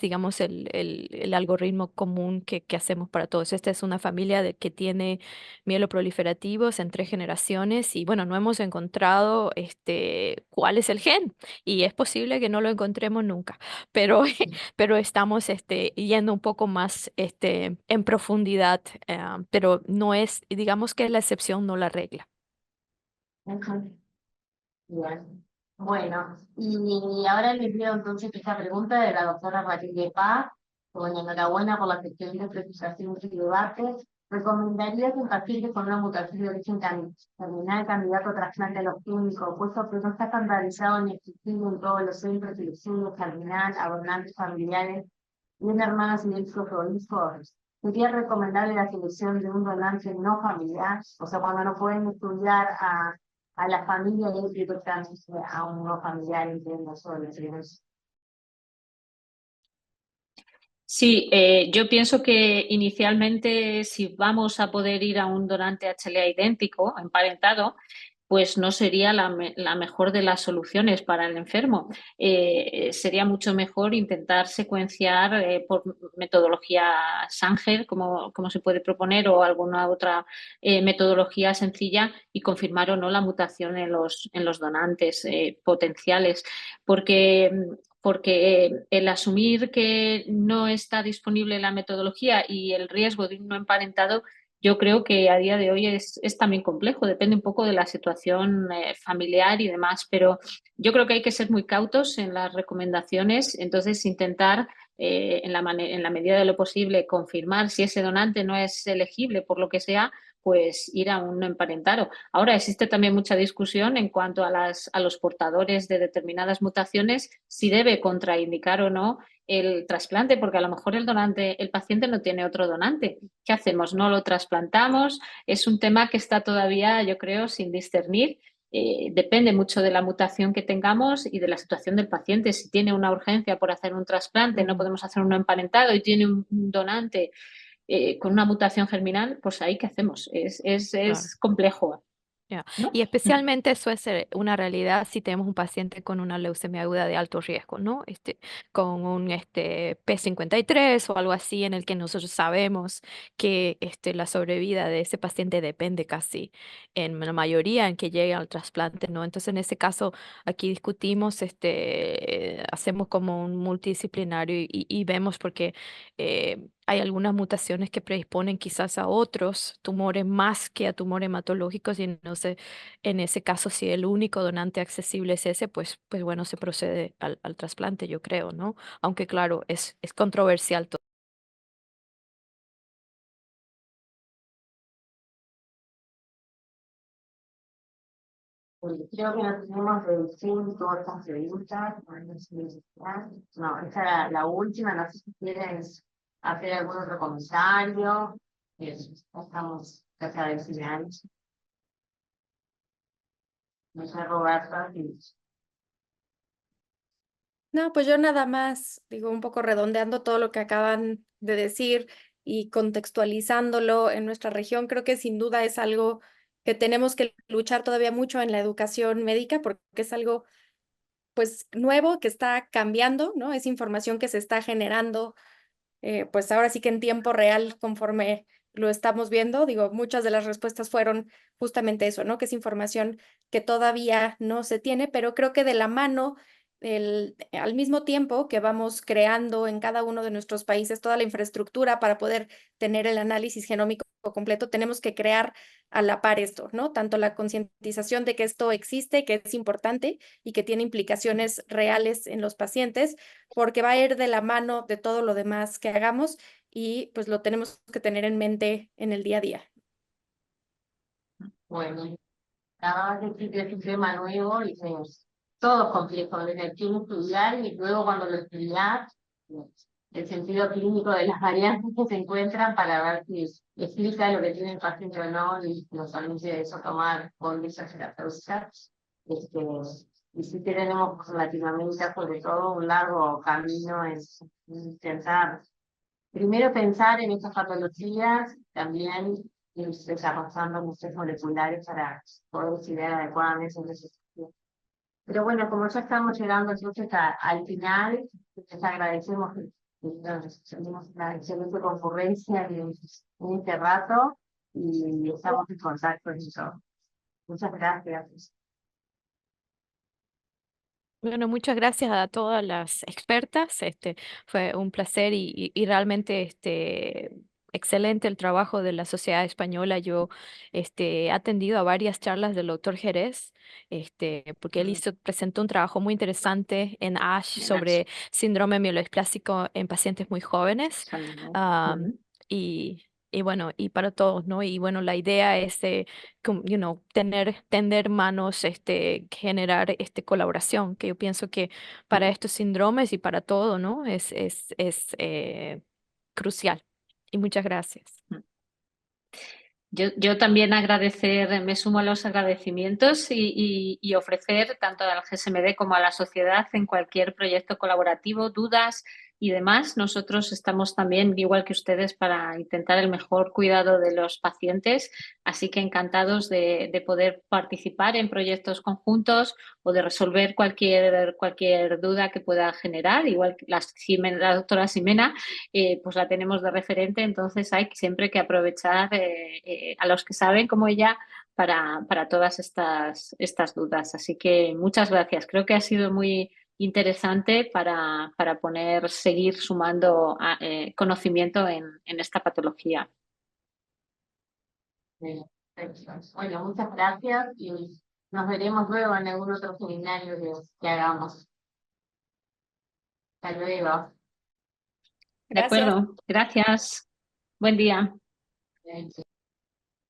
digamos, el algoritmo común que hacemos para todos. Esta es una familia que tiene mieloproliferativos en 3 generaciones y bueno, no hemos encontrado cuál es el gen y es posible que no lo encontremos nunca, pero, pero estamos yendo un poco más en profundidad, pero no es, digamos que es la excepción, no la regla. Ujú. Bien. Bueno, y ahora les leo entonces esta pregunta de la doctora Matilde Paz. Bueno, enhorabuena por la gestión de precisación y debate. ¿Recomendaría que un paciente con una mutación de origen terminal candidato a trasplante alopémico, puesto que no está estandarizado ni existido en todos los centros de estudio terminal, abonantes familiares y un hermano científico prolijo? ¿Sería recomendable la selección de un donante no familiar? O sea, cuando no pueden estudiar a la familia y directamente a un no familiar, entiendo solo. Sí, yo pienso que inicialmente si vamos a poder ir a un donante HLA idéntico, emparentado, pues no sería la mejor de las soluciones para el enfermo. Sería mucho mejor intentar secuenciar por metodología Sanger, como se puede proponer, o alguna otra metodología sencilla y confirmar o no la mutación en los donantes potenciales. Porque el asumir que no está disponible la metodología y el riesgo de un no emparentado, yo creo que a día de hoy es también complejo, depende un poco de la situación familiar y demás, pero yo creo que hay que ser muy cautos en las recomendaciones, entonces intentar en la medida de lo posible confirmar si ese donante no es elegible por lo que sea, pues ir a un no emparentado. Ahora existe también mucha discusión en cuanto a los portadores de determinadas mutaciones, si debe contraindicar o no el trasplante, porque a lo mejor el paciente no tiene otro donante. ¿Qué hacemos? ¿No lo trasplantamos? Es un tema que está todavía, yo creo, sin discernir. Depende mucho de la mutación que tengamos y de la situación del paciente. Si tiene una urgencia por hacer un trasplante, no podemos hacer uno emparentado y tiene un donante con una mutación germinal, pues ahí qué hacemos. Claro. Es complejo, Ya. ¿no? Y especialmente eso es una realidad si tenemos un paciente con una leucemia aguda de alto riesgo, ¿no? Con un P53 o algo así en el que nosotros sabemos que la sobrevida de ese paciente depende casi en la mayoría en que llegue al trasplante, ¿no? Entonces en ese caso aquí discutimos, hacemos como un multidisciplinario y vemos porque hay algunas mutaciones que predisponen quizás a otros tumores más que a tumores hematológicos y no sé, en ese caso si el único donante accesible es ese, pues bueno, se procede al trasplante, yo creo, ¿no? Aunque claro, es controversial todo. Creo que nos tenemos reducido todas estas preguntas. No, esta era la última. No sé si quieren hacer algún otro comentario. Estamos cerca del final. No sé, Roberta. No, pues yo nada más, digo, un poco redondeando todo lo que acaban de decir y contextualizándolo en nuestra región, creo que sin duda es algo que tenemos que luchar todavía mucho en la educación médica porque es algo pues nuevo que está cambiando, ¿no? Es información que se está generando, pues ahora sí que en tiempo real conforme lo estamos viendo, digo, muchas de las respuestas fueron justamente eso, ¿no? Que es información que todavía no se tiene, pero creo que de la mano, al mismo tiempo que vamos creando en cada uno de nuestros países toda la infraestructura para poder tener el análisis genómico completo, tenemos que crear a la par esto, ¿no? Tanto la concientización de que esto existe, que es importante y que tiene implicaciones reales en los pacientes, porque va a ir de la mano de todo lo demás que hagamos y pues lo tenemos que tener en mente en el día a día. Bueno, cada vez que es un tema nuevo y todo es complejo, desde el tiempo estudiar y luego cuando lo estudias, el sentido clínico de las variantes que se encuentran para ver si explica lo que tiene el paciente o no y nos permite eso tomar conductas terapéuticas. Y sí que tenemos en Latinoamérica sobre todo un largo camino en intentar primero pensar en estas patologías, también y desarrollando muchos moleculares para poder estudiar adecuadamente esos estudios. Pero bueno, como ya estamos llegando entonces al final, les agradecemos que tenemos una excelente concurrencia en este rato y estamos en contacto en eso. Muchas gracias. Bueno, muchas gracias a todas las expertas. Fue un placer y realmente excelente el trabajo de la Sociedad Española. Yo he atendido a varias charlas del doctor Jerez, porque él presentó un trabajo muy interesante en ASH sobre síndrome mieloesplásico en pacientes muy jóvenes. Ujú. Y bueno, y para todos, ¿no? Y bueno, la idea es tender manos, generar colaboración, que yo pienso que para estos síndromes y para todo, ¿no? Es crucial. Y muchas gracias. Yo también agradecer, me sumo a los agradecimientos y ofrecer tanto al GSMD como a la sociedad en cualquier proyecto colaborativo, dudas y demás. Nosotros estamos también, igual que ustedes, para intentar el mejor cuidado de los pacientes, así que encantados de poder participar en proyectos conjuntos o de resolver cualquier duda que pueda generar, igual que la doctora Ximena. Pues la tenemos de referente, entonces hay siempre que aprovechar a los que saben como ella para todas estas dudas. Así que muchas gracias. Creo que ha sido muy interesante para seguir sumando conocimiento en esta patología. Bueno, muchas gracias y nos veremos luego en algún otro seminario que hagamos. Hasta luego. De acuerdo, gracias. Buen día.